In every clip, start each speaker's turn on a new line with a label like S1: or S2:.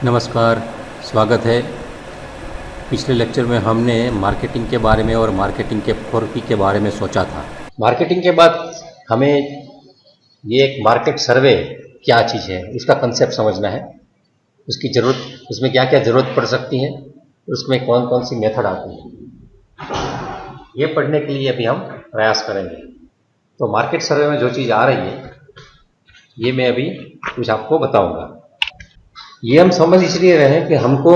S1: नमस्कार, स्वागत है। पिछले लेक्चर में हमने मार्केटिंग के बारे में और मार्केटिंग के 4P के बारे में सोचा था। मार्केटिंग के बाद हमें ये एक मार्केट सर्वे क्या चीज़ है उसका कंसेप्ट समझना है, उसकी ज़रूरत, उसमें क्या क्या ज़रूरत पड़ सकती है, उसमें कौन कौन सी मेथड आती है, ये पढ़ने के लिए अभी हम प्रयास करेंगे। तो मार्केट सर्वे में जो चीज़ आ रही है ये मैं अभी कुछ आपको बताऊंगा। ये हम समझ इसलिए रहे हैं कि हमको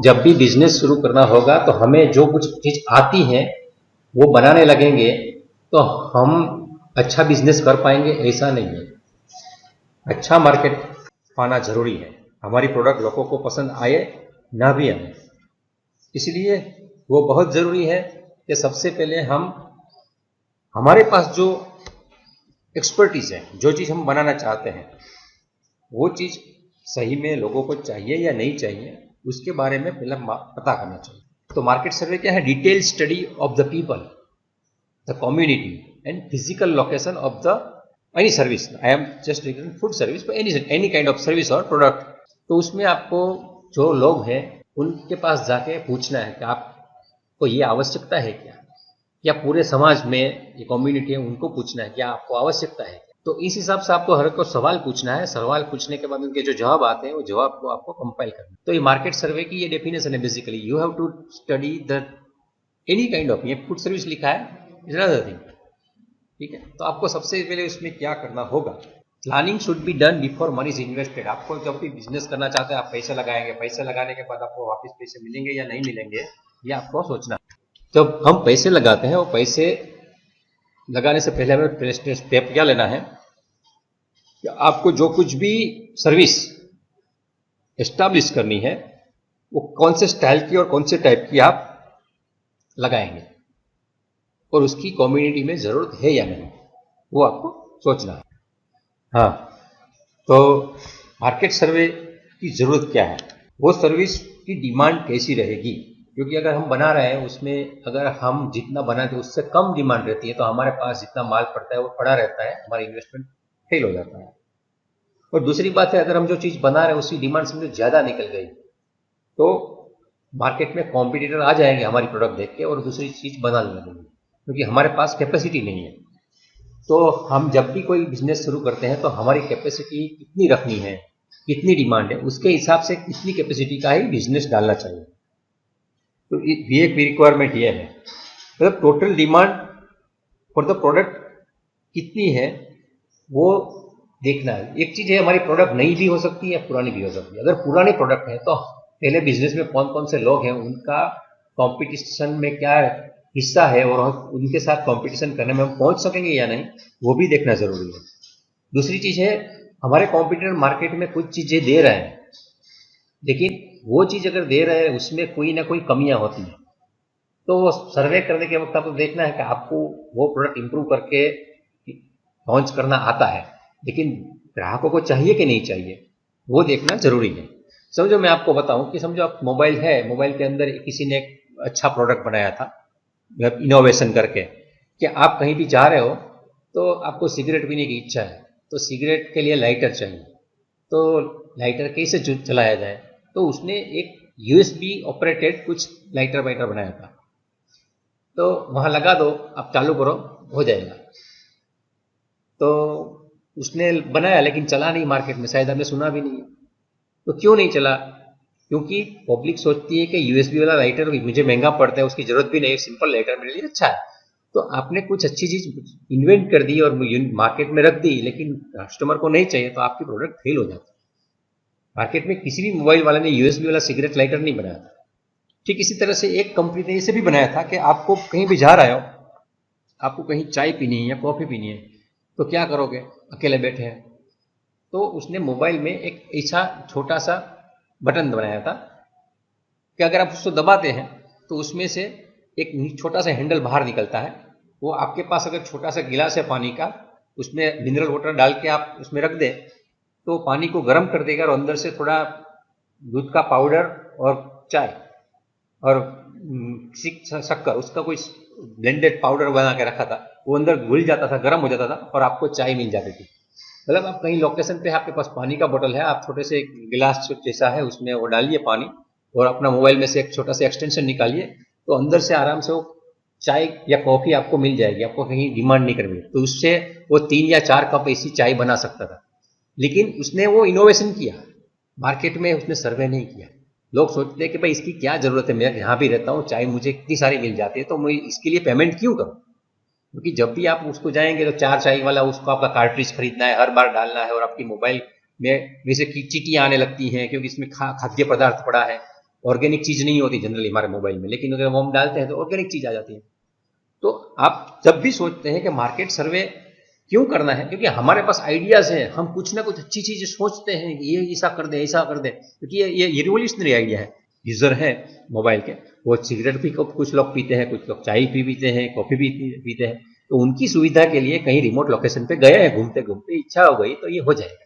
S1: जब भी बिजनेस शुरू करना होगा तो हमें जो कुछ चीज़ आती है वो बनाने लगेंगे तो हम अच्छा बिजनेस कर पाएंगे, ऐसा नहीं है। अच्छा मार्केट पाना जरूरी है, हमारी प्रोडक्ट लोगों को पसंद आए ना भी आए, इसलिए वो बहुत ज़रूरी है कि सबसे पहले हम हमारे पास जो एक्सपर्टीज है, जो चीज़ हम बनाना चाहते हैं वो चीज़ सही में लोगों को चाहिए या नहीं चाहिए, उसके बारे में पहले पता करना चाहिए। तो मार्केट सर्वे क्या है? Detail study of the people, the community and physical location of the any service. I am just food service, any kind of service और प्रोडक्ट। तो उसमें आपको जो लोग हैं उनके पास जाके पूछना है कि आपको ये आवश्यकता है क्या, या पूरे समाज में ये कम्युनिटी है उनको पूछना है क्या आपको आवश्यकता है। तो इस हिसाब से आपको हर को सवाल पूछना है। सवाल पूछने के बाद उनके जो जवाब आते हैं वो जवाब को आपको कंपाइल करना है। तो ये मार्केट सर्वे की ये डेफिनेशन है। Basically you have to study the any kind of, ये फूड सर्विस लिखा है, इज अनदर थिंग, ठीक है। तो आपको सबसे पहले उसमें क्या करना होगा, planning should be done before money is invested. आपको जब भी बिजनेस करना चाहते हैं आप पैसे लगाएंगे, पैसे लगाने के बाद आपको वापस पैसे मिलेंगे या नहीं मिलेंगे ये आपको सोचना है। जब हम पैसे लगाते हैं वो पैसे लगाने से पहले हमें स्टेप क्या लेना है कि आपको जो कुछ भी सर्विस एस्टैब्लिश करनी है वो कौन से स्टाइल की और कौन से टाइप की आप लगाएंगे और उसकी कम्युनिटी में ज़रूरत है या नहीं, वो आपको सोचना है। हाँ, तो मार्केट सर्वे की ज़रूरत क्या है, वो सर्विस की डिमांड कैसी रहेगी, क्योंकि अगर हम बना रहे हैं उसमें अगर हम जितना बनाते हैं उससे कम डिमांड रहती है तो हमारे पास जितना माल पड़ता है वो पड़ा रहता है, हमारा इन्वेस्टमेंट फेल हो जाता है। और दूसरी बात है, अगर हम जो चीज़ बना रहे हैं उसी डिमांड से ज़्यादा निकल गई तो मार्केट में कॉम्पिटिटर आ जाएंगे हमारी प्रोडक्ट देख के और दूसरी चीज़ बनाने लगेंगे, क्योंकि हमारे पास कैपेसिटी नहीं है। तो हम जब भी कोई बिजनेस शुरू करते हैं तो हमारी कैपेसिटी कितनी रखनी है, कितनी डिमांड है, उसके हिसाब से कितनी कैपेसिटी का ही बिजनेस डालना चाहिए। तो ये एक रिक्वायरमेंट ये है, मतलब total demand for the product कितनी है वो देखना है। एक चीज़ है, हमारी प्रोडक्ट नई भी हो सकती है पुरानी भी हो सकती है। अगर पुरानी प्रोडक्ट है तो पहले बिजनेस में कौन कौन से लोग हैं, उनका कंपटीशन में क्या हिस्सा है और उनके साथ कंपटीशन करने में हम पहुंच सकेंगे या नहीं, वो भी देखना जरूरी है। दूसरी चीज़ है, हमारे कॉम्पिटिटर मार्केट में कुछ चीज़ें दे रहे हैं, लेकिन वो चीज़ अगर दे रहे हैं उसमें कोई ना कोई कमियां होती हैं, तो वो सर्वे करने के वक्त आपको देखना है कि आपको वो प्रोडक्ट इंप्रूव करके लॉन्च करना आता है, लेकिन ग्राहकों को चाहिए कि नहीं चाहिए वो देखना जरूरी है। समझो मैं आपको बताऊं कि समझो आप मोबाइल है, मोबाइल के अंदर किसी ने एक अच्छा प्रोडक्ट बनाया था इनोवेशन करके, कि आप कहीं भी जा रहे हो तो आपको सिगरेट पीने की इच्छा है, तो सिगरेट के लिए लाइटर चाहिए, तो लाइटर कैसे चलाया जाए, तो उसने एक यूएसबी ऑपरेटेड कुछ लाइटर वाइटर बनाया था। तो वहां लगा दो, आप चालू करो, हो जाएगा। तो उसने बनाया लेकिन चला नहीं मार्केट में, शायद हमने सुना भी नहीं है। तो क्यों नहीं चला? क्योंकि पब्लिक सोचती है कि यूएसबी वाला लाइटर मुझे महंगा पड़ता है, उसकी जरूरत भी नहीं है, सिंपल लाइटर मेरे लिए अच्छा है। तो आपने कुछ अच्छी चीज इन्वेंट कर दी और मार्केट में रख दी, लेकिन कस्टमर को नहीं चाहिए तो आपकी प्रोडक्ट फेल हो जाती है। मार्केट में किसी भी मोबाइल वाले ने यूएसबी वाला सिगरेट लाइटर नहीं बनाया था। ठीक इसी तरह से एक कंपनी ने इसे भी बनाया था कि आपको कहीं भी जा रहे हो, आपको कहीं चाय पीनी है या कॉफी पीनी है, तो क्या करोगे, अकेले बैठे हैं, तो उसने मोबाइल में एक ऐसा छोटा सा बटन बनाया था कि अगर आप उसको दबाते हैं तो उसमें से एक छोटा सा हैंडल बाहर निकलता है। वो आपके पास अगर छोटा सा गिलास है पानी का, उसमें मिनरल वाटर डाल के आप उसमें रख दें तो पानी को गर्म कर देगा और अंदर से थोड़ा दूध का पाउडर और चाय और शक्कर, उसका कोई ब्लेंडेड पाउडर बना के रखा था, वो अंदर घुल जाता था, गर्म हो जाता था और आपको चाय मिल जाती थी। मतलब आप कहीं लोकेशन पे आपके पास पानी का बोतल है, आप छोटे से गिलास जैसा है उसमें वो डालिए पानी, और अपना मोबाइल में से एक छोटा सा एक्सटेंशन निकालिए, तो अंदर से आराम से वो चाय या कॉफी आपको मिल जाएगी, आपको कहीं डिमांड नहीं करनी। तो उससे वो 3 या 4 कप ऐसी चाय बना सकता था, लेकिन उसने वो इनोवेशन किया, मार्केट में उसने सर्वे नहीं किया। लोग सोचते हैं कि भाई इसकी क्या जरूरत है, मैं यहाँ भी रहता हूँ, चाय मुझे इतनी सारी मिल जाती है, तो मैं इसके लिए पेमेंट क्यों करूँ? क्योंकि जब भी आप उसको जाएंगे तो 4 चाय वाला उसको आपका कार्ट्रिज खरीदना है, हर बार डालना है, और आपकी मोबाइल में वैसे की चीटियाँ आने लगती हैं, क्योंकि इसमें खाद्य पदार्थ पड़ा है, ऑर्गेनिक चीज नहीं होती जनरली हमारे मोबाइल में, लेकिन अगर वो हम डालते हैं तो ऑर्गेनिक चीज आ जाती है। तो आप जब भी सोचते हैं कि मार्केट सर्वे क्यों करना है, क्योंकि हमारे पास आइडियाज हैं, हम कुछ ना कुछ अच्छी चीजें सोचते हैं कि ये ऐसा कर दे, ऐसा कर दे, क्योंकि ये रिवोल्यूशनरी आइडिया है। यूजर है मोबाइल के, वो सिगरेट भी कुछ लोग पीते हैं, कुछ लोग चाय भी पीते हैं, कॉफी भी पीते हैं, तो उनकी सुविधा के लिए कहीं रिमोट लोकेशन पे गए हैं, घूमते घूमते इच्छा हो गई तो ये हो जाएगा।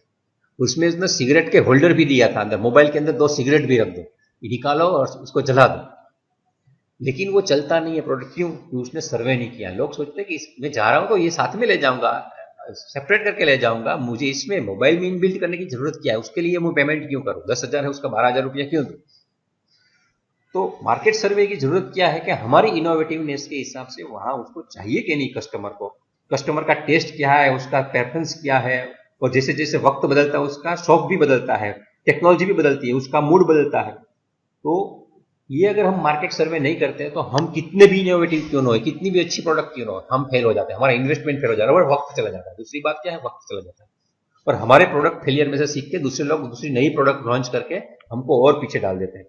S1: उसमें उसने सिगरेट के होल्डर भी दिया था अंदर, मोबाइल के अंदर 2 सिगरेट भी रख दो, निकालो और उसको जला दो, लेकिन वो चलता नहीं है प्रोडक्ट। क्यों? उसने सर्वे नहीं किया। लोग सोचते हैं कि मैं जा रहा हूं तो ये साथ में ले जाऊंगा, सेपरेट करके ले जाऊंगा, मुझे इसमें मोबाइल में इनबिल्ट करने की जरूरत क्या है, उसके लिए मैं पेमेंट क्यों करूं, 10,000 है उसका 12,000 रुपया क्यों दूं? तो मार्केट सर्वे की जरूरत क्या है कि हमारी इनोवेटिवनेस के हिसाब से वहां उसको चाहिए कि नहीं, कस्टमर को, कस्टमर का टेस्ट क्या है, उसका प्रेफरेंस क्या है, और जैसे जैसे वक्त बदलता है उसका शौक भी बदलता है, टेक्नोलॉजी भी बदलती है, उसका मूड बदलता है। तो ये अगर हम मार्केट सर्वे नहीं करते हैं तो हम कितने भी इनोवेटिव क्यों ना हो, कितनी भी अच्छी प्रोडक्ट क्यों ना हो, हम फेल हो जाते हैं, हमारा इन्वेस्टमेंट फेल हो जाता है और वक्त चला जाता है। दूसरी बात क्या है, वक्त चला जाता है, और हमारे प्रोडक्ट फेलियर में से सीख के दूसरे लोग दूसरी नई प्रोडक्ट लॉन्च करके हमको और पीछे डाल देते हैं।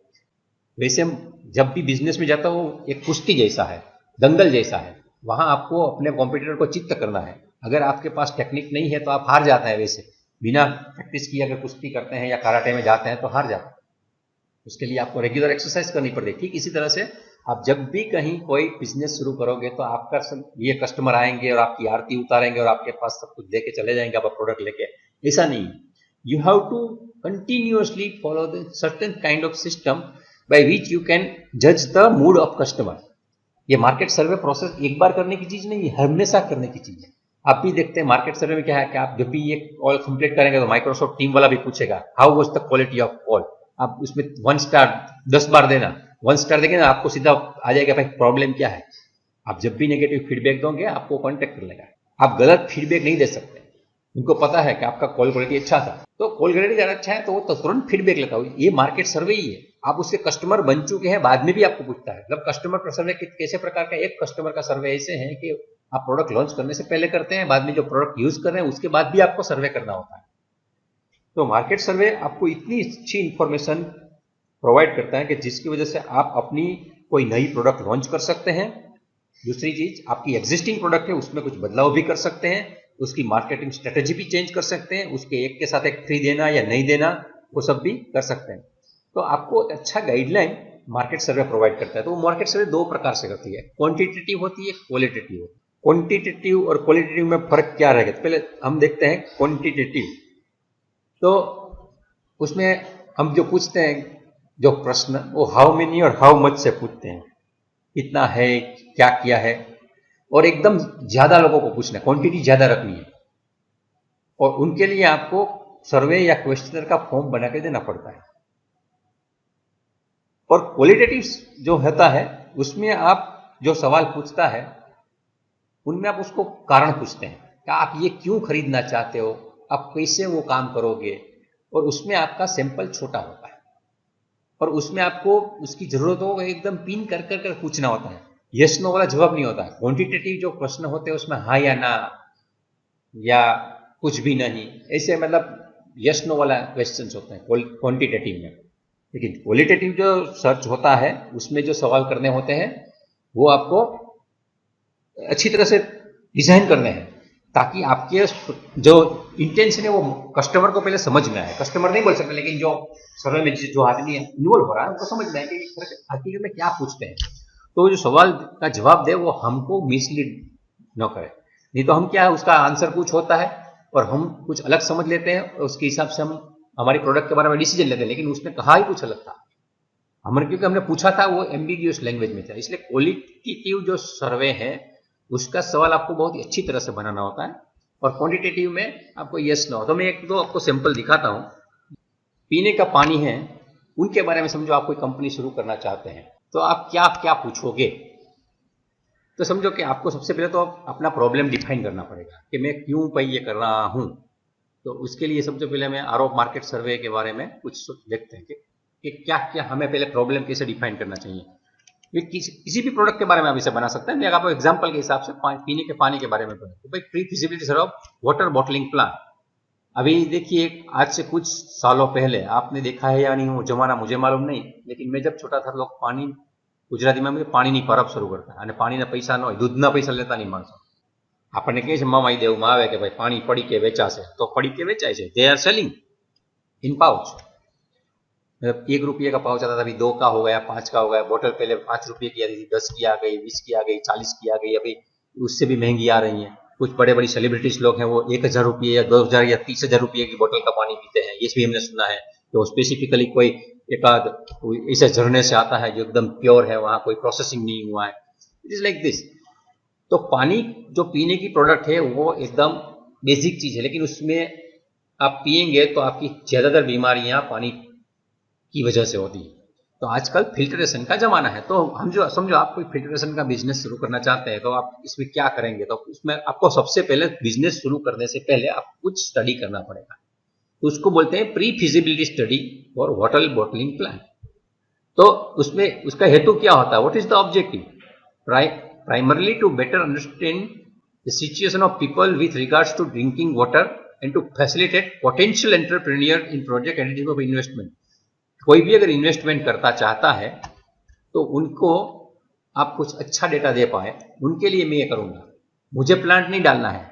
S1: वैसे हम जब भी बिजनेस में जाता हो एक कुश्ती जैसा है, दंगल जैसा है, वहां आपको अपने कॉम्पिटिटर को चित्त करना है। अगर आपके पास टेक्निक नहीं है तो आप हार जाते हैं, वैसे बिना प्रैक्टिस किए अगर कुश्ती करते हैं या कराटे में जाते हैं तो हार जाते हैं, उसके लिए आपको रेगुलर एक्सरसाइज करनी पड़ती है। ठीक इसी तरह से आप जब भी कहीं कोई बिजनेस शुरू करोगे तो आपका ये कस्टमर आएंगे और आपकी आरती उतारेंगे और आपके पास सब कुछ देके चले जाएंगे, आप प्रोडक्ट लेके, ऐसा नहीं। You have to continuously follow the certain kind of system by which you can जज द मूड ऑफ कस्टमर। ये मार्केट सर्वे प्रोसेस एक बार करने की चीज नहीं है, हमेशा करने की चीज है। आप भी देखते हैं मार्केट सर्वे में क्या है कि आप जब भी ये कॉल कंप्लीट करेंगे तो माइक्रोसॉफ्ट टीम वाला भी पूछेगा how was the quality of call. आप उसमें 1 स्टार 10 बार देना, 1 स्टार देंगे ना आपको सीधा आ जाएगा भाई प्रॉब्लम क्या है। आप जब भी नेगेटिव फीडबैक दोगे आपको कॉन्टेक्ट कर लेगा। आप गलत फीडबैक नहीं दे सकते, उनको पता है कि आपका कॉल क्वालिटी अच्छा था, तो कॉल क्वालिटी अगर अच्छा है तो वो तुरंत फीडबैक लेता है। ये मार्केट सर्वे ही है। आप उसके कस्टमर बन चुके हैं, बाद में भी आपको पूछता है। मतलब कस्टमर सर्वे कैसे प्रकार का, एक कस्टमर का सर्वे ऐसे है कि आप प्रोडक्ट लॉन्च करने से पहले करते हैं, बाद में जो प्रोडक्ट यूज कर रहे हैं उसके बाद भी आपको सर्वे करना होता है। तो मार्केट सर्वे आपको इतनी अच्छी इंफॉर्मेशन प्रोवाइड करता है कि जिसकी वजह से आप अपनी कोई नई प्रोडक्ट लॉन्च कर सकते हैं। दूसरी चीज, आपकी एग्जिस्टिंग प्रोडक्ट है उसमें कुछ बदलाव भी कर सकते हैं, उसकी मार्केटिंग स्ट्रेटेजी भी चेंज कर सकते हैं, उसके एक के साथ एक फ्री देना या नहीं देना वो सब भी कर सकते हैं। तो आपको अच्छा गाइडलाइन मार्केट सर्वे प्रोवाइड करता है। तो मार्केट सर्वे 2 प्रकार से करती है, क्वांटिटेटिव होती है, क्वालिटेटिव होती है। क्वांटिटेटिव और क्वालिटेटिव में फर्क क्या रहेगा, तो पहले हम देखते हैं क्वांटिटेटिव। तो उसमें हम जो पूछते हैं जो प्रश्न, वो हाउ मेनी और हाउ मच से पूछते हैं, कितना है, क्या किया है, और एकदम ज्यादा लोगों को पूछना है, क्वांटिटी ज्यादा रखनी है, और उनके लिए आपको सर्वे या क्वेश्चनर का फॉर्म बना के देना पड़ता है। और क्वालिटेटिव जो होता है उसमें आप जो सवाल पूछता है उनमें आप उसको कारण पूछते हैं कि आप ये क्यों खरीदना चाहते हो, आप कैसे वो काम करोगे, और उसमें आपका सैंपल छोटा होता है और उसमें आपको उसकी जरूरतों को एकदम पिन कर कर कर पूछना होता है। यस नो वाला जवाब नहीं होता है। क्वांटिटेटिव जो प्रश्न होते हैं उसमें हाँ या ना या कुछ भी नहीं, ऐसे मतलब यस नो वाला क्वेश्चंस होते हैं क्वांटिटेटिव में। लेकिन क्वालिटेटिव जो सर्च होता है उसमें जो सवाल करने होते हैं वो आपको अच्छी तरह से डिजाइन करने हैं ताकि आपके जो इंटेंशन है वो कस्टमर को पहले समझ में आए। कस्टमर नहीं बोल सकते, लेकिन जो सर्वे में जो आदमी इन्वॉल्व हो रहा है उनको समझ में आए कि हकीकत में क्या पूछते हैं, तो जो सवाल का जवाब दे वो हमको मिसलीड न करे। नहीं तो हम क्या उसका आंसर कुछ होता है और हम कुछ अलग समझ लेते हैं और उसके हिसाब से हम हमारी प्रोडक्ट के बारे में डिसीजन लेते हैं, लेकिन उसने कहा ही कुछ अलग था। क्योंकि हमने पूछा था वो एम्बिगियस लैंग्वेज में था। इसलिए क्वालिटेटिव जो सर्वे है उसका सवाल आपको बहुत ही अच्छी तरह से बनाना होता है और क्वांटिटेटिव में आपको यस नो। तो मैं एक दो आपको सैंपल दिखाता हूँ। पीने का पानी है, उनके बारे में समझो आप कोई कंपनी शुरू करना चाहते हैं तो आप क्या क्या पूछोगे। तो समझो कि आपको सबसे पहले तो अपना प्रॉब्लम डिफाइन करना पड़ेगा कि मैं क्यों भाई ये कर रहा हूँ। तो उसके लिए सबसे पहले मैं आर मार्केट सर्वे के बारे में कुछ देखते हैं कि क्या क्या हमें पहले प्रॉब्लम कैसे डिफाइन करना चाहिए। ये किसी भी प्रोडक्ट के बारे में आप इसे बना सकते हैं। मैं आपको एग्जांपल के हिसाब से पीने के पानी के बारे में बोलूं तो भाई pre feasibility survey of water bottling plant. अभी देखिए आज से कुछ सालों पहले आपने देखा है या नहीं वो जमाना मुझे मालूम नहीं, लेकिन मैं जब छोटा था लोग पानी गुजराती में पानी नहीं परब शुरू करता અને પાણીના પૈસા ન હોય, દૂધના પૈસા લેતા નહીં માણસો। આપણને કહે છે મામાઈ દેવમાં આવે કે ભાઈ પાણી પડી કે વેચાશે, તો પડી કે વેચાય છે। They are selling in pouch. 1 रुपये का पाउच आता था, अभी 2 का हो गया, 5 का हो गया। बोतल पहले 5 रुपये की आती थी, 10 की आ गई, 20 की आ गई, 40 की आ गई, अभी उससे भी महंगी आ रही है। कुछ बड़े बड़ी सेलिब्रिटीज लोग हैं वो 1000 रुपये या 2000 या 30,000 रुपये की बोतल का पानी पीते हैं। ये भी हमने सुना है कि वो स्पेसिफिकली कोई एकाध ऐसे झरने से आता है जो एकदम प्योर है, वहां कोई प्रोसेसिंग नहीं हुआ है। It is like this. तो पानी जो पीने की प्रोडक्ट है वो एकदम बेसिक चीज है, लेकिन उसमें आप पिएंगे तो आपकी ज्यादातर बीमारियां पानी की वजह से होती है। तो आजकल फिल्ट्रेशन का जमाना है, तो हम जो समझो आप कोई फिल्ट्रेशन का बिजनेस शुरू करना चाहते हैं तो आप इसमें क्या करेंगे। तो उसमें आपको सबसे पहले बिजनेस शुरू करने से पहले आप कुछ स्टडी करना पड़ेगा। तो उसको बोलते हैं pre feasibility study for water bottling plant. तो उसमें उसका हेतु क्या होता है, what is the objective? Primarily to better understand the situation of people with regards to drinking water and to facilitate potential entrepreneur in project and of investment. कोई भी अगर इन्वेस्टमेंट करता चाहता है तो उनको आप कुछ अच्छा डेटा दे पाए, उनके लिए मैं ये करूंगा। मुझे प्लांट नहीं डालना है।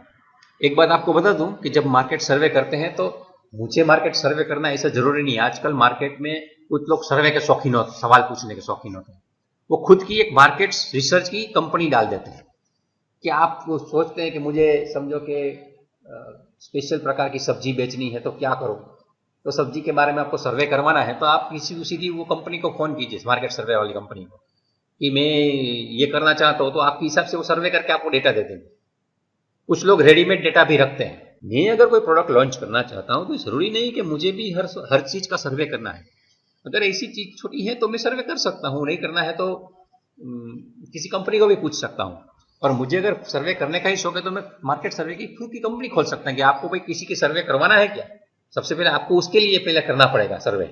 S1: एक बात आपको बता दूं कि जब मार्केट सर्वे करते हैं तो मुझे मार्केट सर्वे करना ऐसा जरूरी नहीं है। आजकल मार्केट में कुछ लोग सर्वे के शौकीन होते, सवाल पूछने के शौकीन होते हैं। वो खुद की एक मार्केट रिसर्च की कंपनी डाल देते हैं कि आप सोचते हैं कि मुझे समझो कि स्पेशल प्रकार की सब्जी बेचनी है तो क्या करूं। तो सब्जी के बारे में आपको सर्वे करवाना है तो आप किसी सीधी वो कंपनी को फोन कीजिए, मार्केट सर्वे वाली कंपनी को, कि मैं ये करना चाहता हूं। तो आपके हिसाब से वो सर्वे करके आपको डेटा दे देंगे। कुछ लोग रेडीमेड डेटा भी रखते हैं। मैं अगर कोई प्रोडक्ट लॉन्च करना चाहता हूं तो जरूरी नहीं कि मुझे भी हर चीज का सर्वे करना है। अगर ऐसी चीज छोटी है तो मैं सर्वे कर सकता हूं, नहीं करना है तो किसी कंपनी को भी पूछ सकता हूं। और मुझे अगर सर्वे करने का ही शौक है तो मैं मार्केट सर्वे की खुद की कंपनी खोल सकता हूं। कि आपको भाई किसी की सर्वे करवाना है क्या, सबसे पहले आपको उसके लिए पहले करना पड़ेगा सर्वे,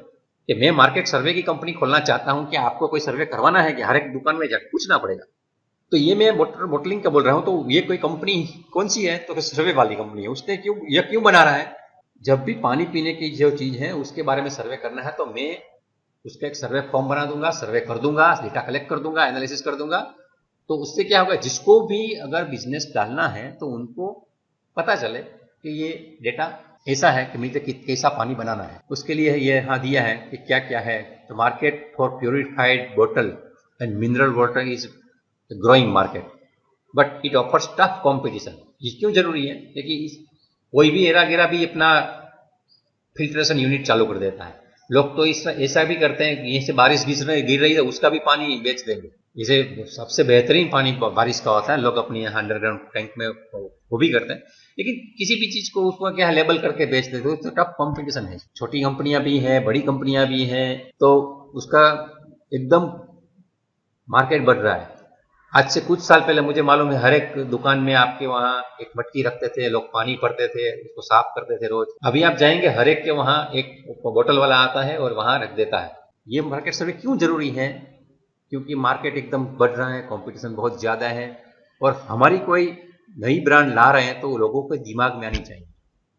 S1: कि मैं मार्केट सर्वे की कंपनी खोलना चाहता हूं कि आपको कोई सर्वे करवाना है कि हर एक दुकान में जाकर पूछना पड़ेगा। तो ये मैं वाटर बॉटलिंग का बोल रहा हूं, तो ये कोई कंपनी कौन सी है, तो सर्वे वाली कंपनी है। उसने क्यों बना रहा है, जब भी पानी पीने की जो चीज है उसके बारे में सर्वे करना है तो मैं उसका एक सर्वे फॉर्म बना दूंगा, सर्वे कर दूंगा, डेटा कलेक्ट कर दूंगा, एनालिसिस कर दूंगा। तो उससे क्या होगा, जिसको भी अगर बिजनेस डालना है तो उनको पता चले कि ये डेटा ऐसा है कि मुझे कैसा पानी बनाना है। उसके लिए ये यहाँ दिया है कि क्या क्या है। तो market for purified bottle and mineral water is growing market but it offers tough competition. ये क्यों जरूरी है, क्योंकि कोई भी एरा गिरा भी अपना फिल्ट्रेशन यूनिट चालू कर देता है। लोग तो ऐसा भी करते हैं कि यहीं से बारिश गिर रही है उसका भी पानी बेच देंगे। जैसे सबसे बेहतरीन पानी बारिश का होता है, लोग अपने यहाँ अंडरग्राउंड टैंक में वो भी करते हैं। लेकिन किसी भी चीज को उसको क्या लेबल करके बेच देते हो, तो टफ कंपटीशन है। छोटी कंपनियां भी हैं, बड़ी कंपनियां भी हैं, तो उसका एकदम मार्केट बढ़ रहा है। आज से कुछ साल पहले मुझे मालूम है हर एक दुकान में आपके वहाँ एक मटकी रखते थे, लोग पानी भरते थे, उसको साफ करते थे रोज। अभी आप जाएंगे हर एक के वहाँ एक बोतल वाला आता है और वहां रख देता है। ये मार्केट सर्वे क्यों जरूरी है, क्योंकि मार्केट एकदम बढ़ रहा है, कंपटीशन बहुत ज्यादा है, और हमारी कोई नई ब्रांड ला रहे हैं तो लोगों के दिमाग में आनी चाहिए।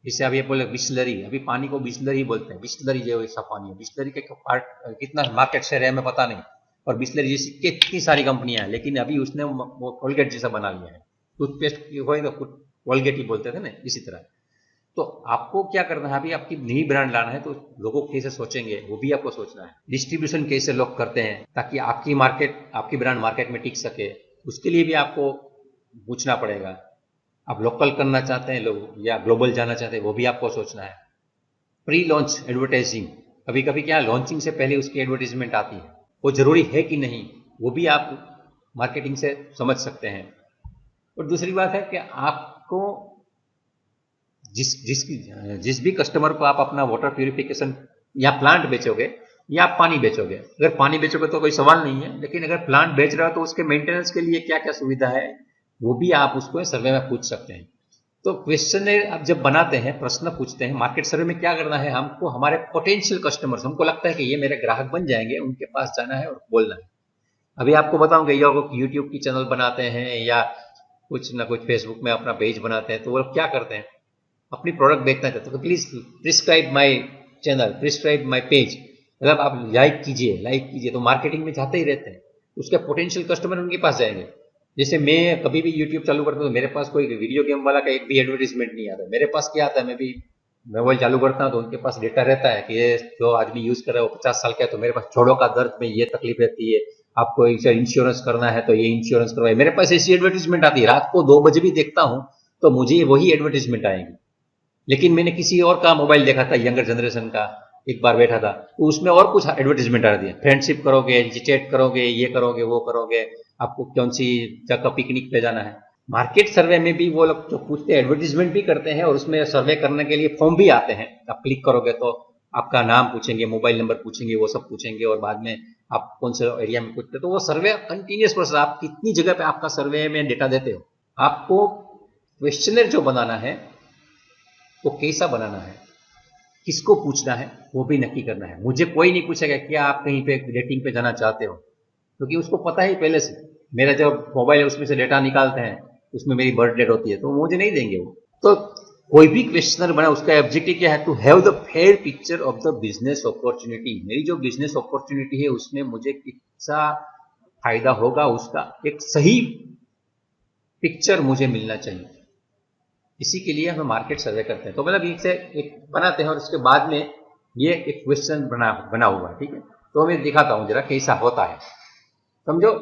S1: जैसे अभी ये बोले बिस्लरी, अभी पानी को बिस्लरी बोलते हैं। बिस्लरी जो ऐसा पानी है, बिस्लरी के पार्ट कितना मार्केट शेयर है हमें पता नहीं, और बिस्लरी जैसी कितनी सारी कंपनियां हैं, लेकिन अभी उसने वो कोलगेट जैसा बना लिया है। टूथपेस्ट हो तो कोलगेट ही बोलते थे ना, इसी तरह। तो आपको क्या करना है, अभी आपकी नई ब्रांड लाना है तो लोगों कैसे सोचेंगे वो भी आपको सोचना है। डिस्ट्रीब्यूशन कैसे लोग करते हैं ताकि आपकी ब्रांड मार्केट में टिक सके, उसके लिए भी आपको पूछना पड़ेगा। आप लोकल करना चाहते हैं लोग या ग्लोबल जाना चाहते हैं, वो भी आपको सोचना है। प्री लॉन्च एडवर्टाइजिंग, कभी कभी क्या लॉन्चिंग से पहले उसकी एडवर्टाइजमेंट आती है, वो जरूरी है कि नहीं, वो भी आप मार्केटिंग से समझ सकते हैं। और दूसरी बात है कि आपको जिस भी कस्टमर को आप अपना वाटर प्यूरिफिकेशन या प्लांट बेचोगे या आप पानी बेचोगे, अगर पानी बेचोगे तो कोई सवाल नहीं है, लेकिन अगर प्लांट बेच रहे हो तो उसके मेंटेनेंस के लिए क्या क्या सुविधा है वो भी आप उसको सर्वे में पूछ सकते हैं। तो क्वेश्चन आप जब बनाते हैं, प्रश्न पूछते हैं, मार्केट सर्वे में क्या करना है, हमको हमारे पोटेंशियल कस्टमर्स, हमको लगता है कि ये मेरे ग्राहक बन जाएंगे, उनके पास जाना है और बोलना है। अभी आपको बताऊंगा, ये लोग यूट्यूब की चैनल बनाते हैं या कुछ ना कुछ फेसबुक में अपना पेज बनाते हैं, तो वो क्या करते हैं, अपनी प्रोडक्ट बेचना चाहते हैं तो please prescribe my channel, prescribe my page, मतलब आप लाइक कीजिए, तो मार्केटिंग में जाते ही रहते हैं, उसके पोटेंशियल कस्टमर उनके पास जाएंगे। जैसे मैं कभी भी यूट्यूब चालू करता हूँ तो मेरे पास कोई वीडियो गेम वाला का एक भी एडवर्टीजमेंट नहीं आता, मेरे पास क्या आता है, मैं भी मोबाइल चालू करता हूँ तो उनके पास डेटा रहता है कि ये जो आदमी यूज कर रहा है वो 50 साल का है, तो मेरे पास जोड़ों का दर्द में ये तकलीफ रहती है, आपको इंश्योरेंस करना है तो ये इंश्योरेंस करवाए, मेरे पास ऐसी एडवर्टीजमेंट आती है। रात को 2 बजे भी देखता हूँ तो मुझे वही एडवर्टीजमेंट आएगी। लेकिन मैंने किसी और का मोबाइल देखा था, यंगर जनरेशन का, एक बार बैठा था तो उसमें और कुछ एडवर्टीजमेंट आ दिया, फ्रेंडशिप करोगे, चैट करोगे, ये करोगे, वो करोगे, आपको कौन सी जगह पिकनिक पे जाना है। मार्केट सर्वे में भी वो लोग जो पूछते हैं, एडवर्टीजमेंट भी करते हैं और उसमें सर्वे करने के लिए फॉर्म भी आते हैं, आप क्लिक करोगे तो आपका नाम पूछेंगे, मोबाइल नंबर पूछेंगे, वो सब पूछेंगे और बाद में आप कौन से एरिया में पूछते, तो वो सर्वे कंटिन्यूस प्रोसेस, आप कितनी जगह पे आपका सर्वे में डेटा देते हो। आपको क्वेश्चनर जो बनाना है वो कैसा बनाना है, किसको पूछना है वो भी नक्की करना है। मुझे कोई नहीं पूछेगा क्या आप कहीं पे डेटिंग पे जाना चाहते हो, क्योंकि उसको पता ही पहले से, मेरा जो मोबाइल है उसमें से डेटा निकालते हैं, उसमें मेरी बर्थ डेट होती है, तो मुझे नहीं देंगे वो। तो कोई भी क्वेश्चनर बना, उसका ऑब्जेक्टिव क्या है, to have the fair picture of the business opportunity, मेरी जो बिजनेस अपॉर्चुनिटी है उसमें मुझे कितना फायदा होगा, उसका एक सही पिक्चर मुझे मिलना चाहिए। इसी के लिए हम मार्केट सर्वे करते हैं। तो मतलब एक से एक बनाते हैं और उसके बाद में ये एक क्वेश्चन बना हुआ है, ठीक है। तो मैं दिखाता हूँ जरा कैसा होता है, समझो।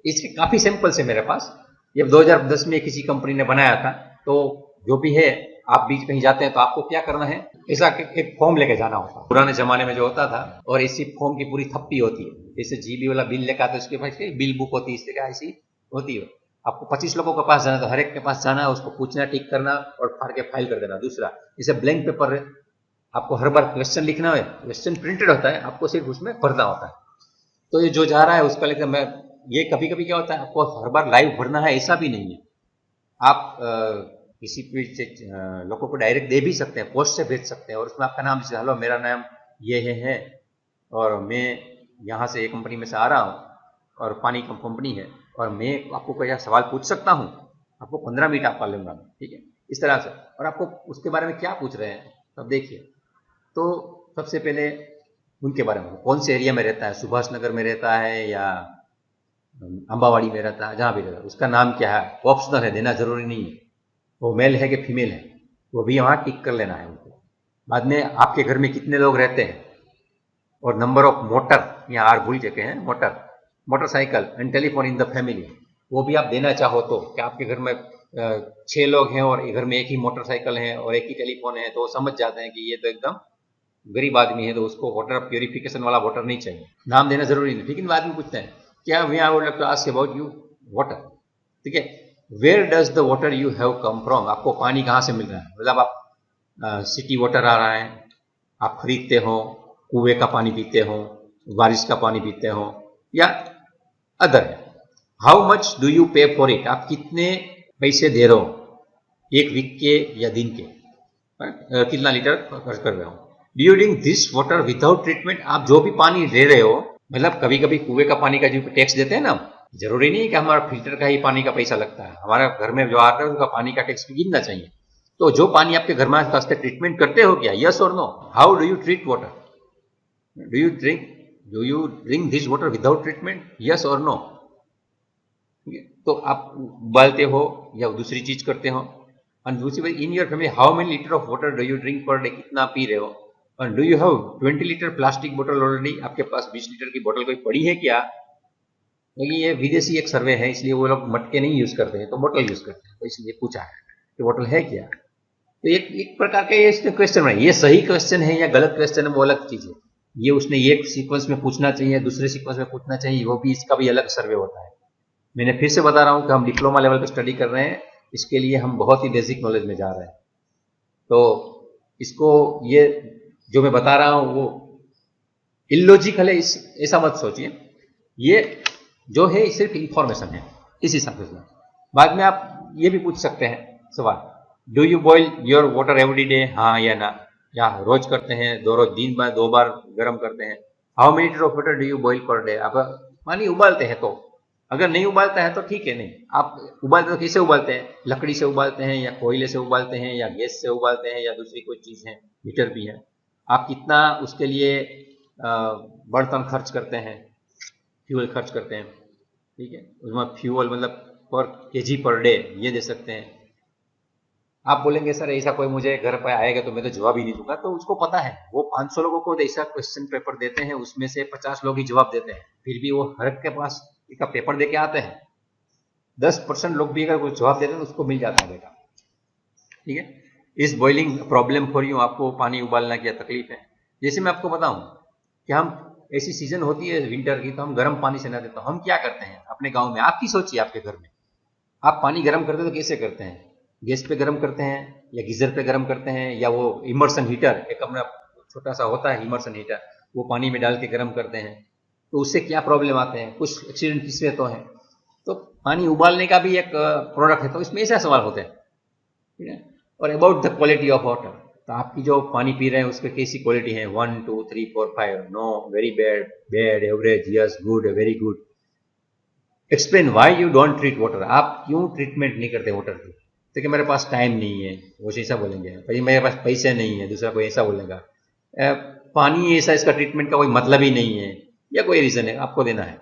S1: इसके काफी सैंपल्स है मेरे पास, ये 2010 में किसी कंपनी ने बनाया था। तो जो भी है, आप बीच कहीं जाते हैं तो आपको क्या करना है, ऐसा एक फॉर्म लेके जाना होता है, पुराने जमाने में जो होता था, और इसी फॉर्म की पूरी थप्पी होती है, जैसे जीबी वाला बिल लेकर आता है उसके पास बिल बुक होती है, इससे क्या ऐसी होती है। आपको 25 लोगों के पास जाना है तो हर एक के पास जाना है, उसको पूछना, टिक करना और फाड़ के फाइल कर देना। दूसरा, जैसे ब्लैंक पेपर है, आपको हर बार क्वेश्चन लिखना है, क्वेश्चन प्रिंटेड होता है, आपको सिर्फ उसमें भरना होता है। तो ये जो जा रहा है उसका लेकर मैं, ये कभी कभी क्या होता है, आपको हर बार लाइव भरना है ऐसा भी नहीं है, आप किसी भी लोगों को डायरेक्ट दे भी सकते हैं, पोस्ट से भेज सकते हैं, और उसमें आपका नाम, जैसे हेलो मेरा नाम ये है और मैं यहाँ से एक कंपनी में से आ रहा हूँ और पानी की कंपनी है और मैं आपको कोई सवाल पूछ सकता हूँ, आपको 15 मिनट आपका लूंगा, ठीक है, इस तरह से। और आपको उसके बारे में क्या पूछ रहे हैं तब देखिए। तो सबसे पहले उनके बारे में, कौन से एरिया में रहता है, सुभाष नगर में रहता है या अंबावाड़ी में रहता है, जहाँ भी रहता है, उसका नाम क्या है, ऑप्शनल है, देना जरूरी नहीं है, वो मेल है कि फीमेल है, वो भी वहाँ टिक कर लेना है उनको। बाद में आपके घर में कितने लोग रहते हैं और नंबर ऑफ मोटर, यहाँ आर भूल चुके हैं, motorcycle and telephone in the family, वो भी आप देना चाहो तो, कि आपके घर में 6 लोग हैं और घर में एक ही मोटरसाइकिल है और एक ही टेलीफोन है, तो वो समझ जाते हैं कि ये तो एकदम गरीब आदमी है, तो उसको वाटर प्योरिफिकेशन वाला वाटर नहीं चाहिए, नाम देना जरूरी नहीं। लेकिन बाद में पूछते हैं क्या, we are would like to ask about you water, ठीक है, where does the water you have come from, आपको पानी कहाँ से मिल रहा है, मतलब आप सिटी वाटर आ रहा है, आप खरीदते हो, कुएं का पानी पीते हो, बारिश का पानी पीते हो, या अदर है। हाउ मच डू यू पे फॉर इट, आप कितने पैसे दे रहे हो एक वीक के या दिन के, कितना लीटर खर्च कर रहे हो। Do you drink this water without treatment, आप जो भी पानी ले रहे हो, मतलब कभी कभी कुएं का पानी का जो टैक्स देते हैं ना, जरूरी नहीं है कि हमारा फिल्टर का ही पानी का पैसा लगता है, हमारा घर में जो आता है उसका पानी का टैक्स भी गिनना चाहिए। तो जो पानी आपके घर में आता है उसका ट्रीटमेंट करते हो क्या, यस और no. How do you treat water, do you drink this water without treatment, yes और नो। तो आप उबालते हो या दूसरी चीज करते हो। और दूसरी बात, in your family how many litre of water do you drink per day, कितना पी रहे हो। और do you have 20 litre plastic बोतल ऑलरेडी, आपके पास 20 लीटर की बोतल कोई पड़ी है क्या। क्योंकि ये विदेशी एक सर्वे है, इसलिए वो लोग मटके नहीं यूज करते हैं, तो बोतल यूज करते हैं, तो इसलिए पूछा है कि बोतल है क्या। तो एक प्रकार का ये क्वेश्चन है, ये सही क्वेश्चन है या गलत क्वेश्चन है वो अलग चीज है, ये उसने एक सीक्वेंस में पूछना चाहिए, दूसरे सीक्वेंस में पूछना चाहिए, वो भी, इसका भी अलग सर्वे होता है। मैंने फिर से बता रहा हूं कि हम डिप्लोमा लेवल पर स्टडी कर रहे हैं, इसके लिए हम बहुत ही बेसिक नॉलेज में जा रहे हैं। तो इसको, ये जो मैं बता रहा हूं वो इलॉजिकल है, ऐसा मत सोचिए। ये जो है सिर्फ इंफॉर्मेशन है, इस हिसाब से। बाद में आप ये भी पूछ सकते हैं सवाल, do you boil your water every day, हाँ या ना, या रोज करते हैं, दिन में 2 बार गर्म करते हैं। How many litre of water do you boil per day, आप पानी उबालते हैं तो, अगर नहीं उबालता है तो ठीक है, नहीं आप उबालते तो किससे उबालते हैं, लकड़ी से उबालते हैं या कोयले से उबालते हैं या गैस से उबालते हैं या दूसरी कोई चीज है, हीटर भी है। आप कितना उसके लिए बर्तन खर्च करते हैं, फ्यूल खर्च करते हैं, ठीक है, उसमें फ्यूल मतलब पर केजी पर डे ये दे सकते हैं। आप बोलेंगे सर ऐसा कोई मुझे घर पर आएगा तो मैं तो जवाब ही नहीं दूंगा, तो उसको पता है, वो 500 लोगों को ऐसा क्वेश्चन पेपर देते हैं, उसमें से 50 लोग ही जवाब देते हैं, फिर भी वो हर एक के पास एक पेपर दे के आते हैं। 10% लोग भी अगर कुछ जवाब देते हैं तो उसको मिल जाता है बेटा, ठीक है। इस बॉइलिंग प्रॉब्लम फॉर यू, आपको पानी उबालना क्या तकलीफ है। जैसे मैं आपको बताऊं कि हम ऐसी सीजन होती है विंटर की, तो हम गर्म पानी से नहाते, तो हम क्या करते हैं अपने गांव में, आपकी सोचिए आपके घर में आप पानी गर्म करते हैं तो कैसे करते हैं, गैस पे गर्म करते हैं या गीजर पे गर्म करते हैं, या वो इमर्सन हीटर एक अपना छोटा सा होता है इमर्सन हीटर, वो पानी में डाल के गर्म करते हैं, तो उससे क्या प्रॉब्लम आते हैं, कुछ एक्सीडेंट किससे तो है। तो पानी उबालने का भी एक प्रोडक्ट है, तो इसमें ऐसा सवाल होते हैं, ठीक है। और about the quality of water, तो आपकी जो पानी पी रहे हैं उसकी कैसी क्वालिटी है, 1 2 3 4 5, no, very bad, bad, average, yes, good, very good. Explain why you don't treat water, आप क्यों ट्रीटमेंट नहीं करते वाटर की, तो कि मेरे पास टाइम नहीं है, वो ऐसा बोलेंगे, भाई मेरे पास पैसे नहीं है, दूसरा कोई ऐसा बोलेगा, पानी ऐसा, इसका ट्रीटमेंट का कोई मतलब ही नहीं है, या कोई रीजन है आपको देना है।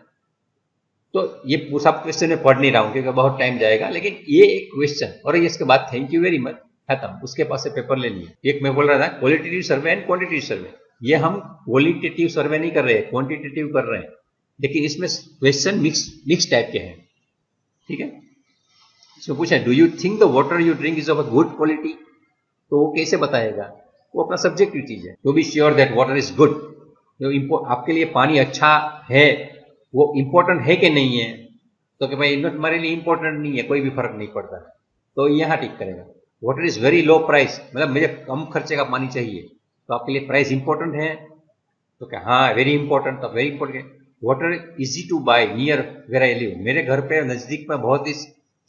S1: तो ये सब क्वेश्चन में पढ़ नहीं रहा हूं क्योंकि बहुत टाइम जाएगा, लेकिन ये एक क्वेश्चन और ये इसके बाद थैंक यू वेरी मच खत्म, उसके पास से पेपर ले लिए। एक मैं बोल रहा था क्वालिटेटिव सर्वे एंड क्वांटिटेटिव सर्वे, ये हम क्वालिटेटिव सर्वे नहीं कर रहे हैं, क्वांटिटेटिव कर रहे हैं, लेकिन इसमें क्वेश्चन मिक्स टाइप के हैं, ठीक है। इसमें पूछा do you think the water you drink is of a good quality, तो वो कैसे बताएगा, वो अपना सब्जेक्टिव चीज है। To be sure that water is good, जो आपके लिए पानी अच्छा है वो इंपॉर्टेंट है कि नहीं है, तो कि भाई हमारे लिए इंपॉर्टेंट नहीं है, कोई भी फर्क नहीं पड़ता है, तो यहाँ ठीक करेगा। Water is very low price, मतलब मुझे कम खर्चे का पानी चाहिए, तो आपके लिए प्राइस इंपॉर्टेंट है, तो क्या हाँ वेरी इंपॉर्टेंट, तो very important. Water easy to buy near where I live, मेरे घर पे नजदीक में बहुत ही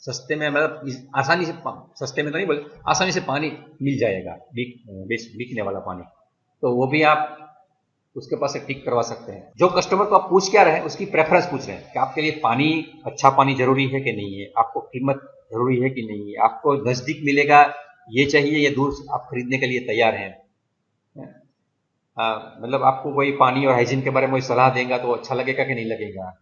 S1: सस्ते में, मतलब आसानी से, सस्ते में तो नहीं बोले, आसानी से पानी मिल जाएगा, बिकने वाला पानी, तो वो भी आप उसके पास से टिक करवा सकते हैं। जो कस्टमर को आप पूछ क्या रहे हैं, उसकी प्रेफरेंस पूछ रहे हैं कि आपके लिए पानी, अच्छा पानी जरूरी है कि नहीं है, आपको कीमत जरूरी है कि नहीं है, आपको नजदीक मिलेगा ये चाहिए या दूर आप खरीदने के लिए तैयार हैं। मतलब आपको कोई पानी और हाइजीन के बारे में कोई सलाह देगा तो अच्छा लगेगा कि नहीं लगेगा,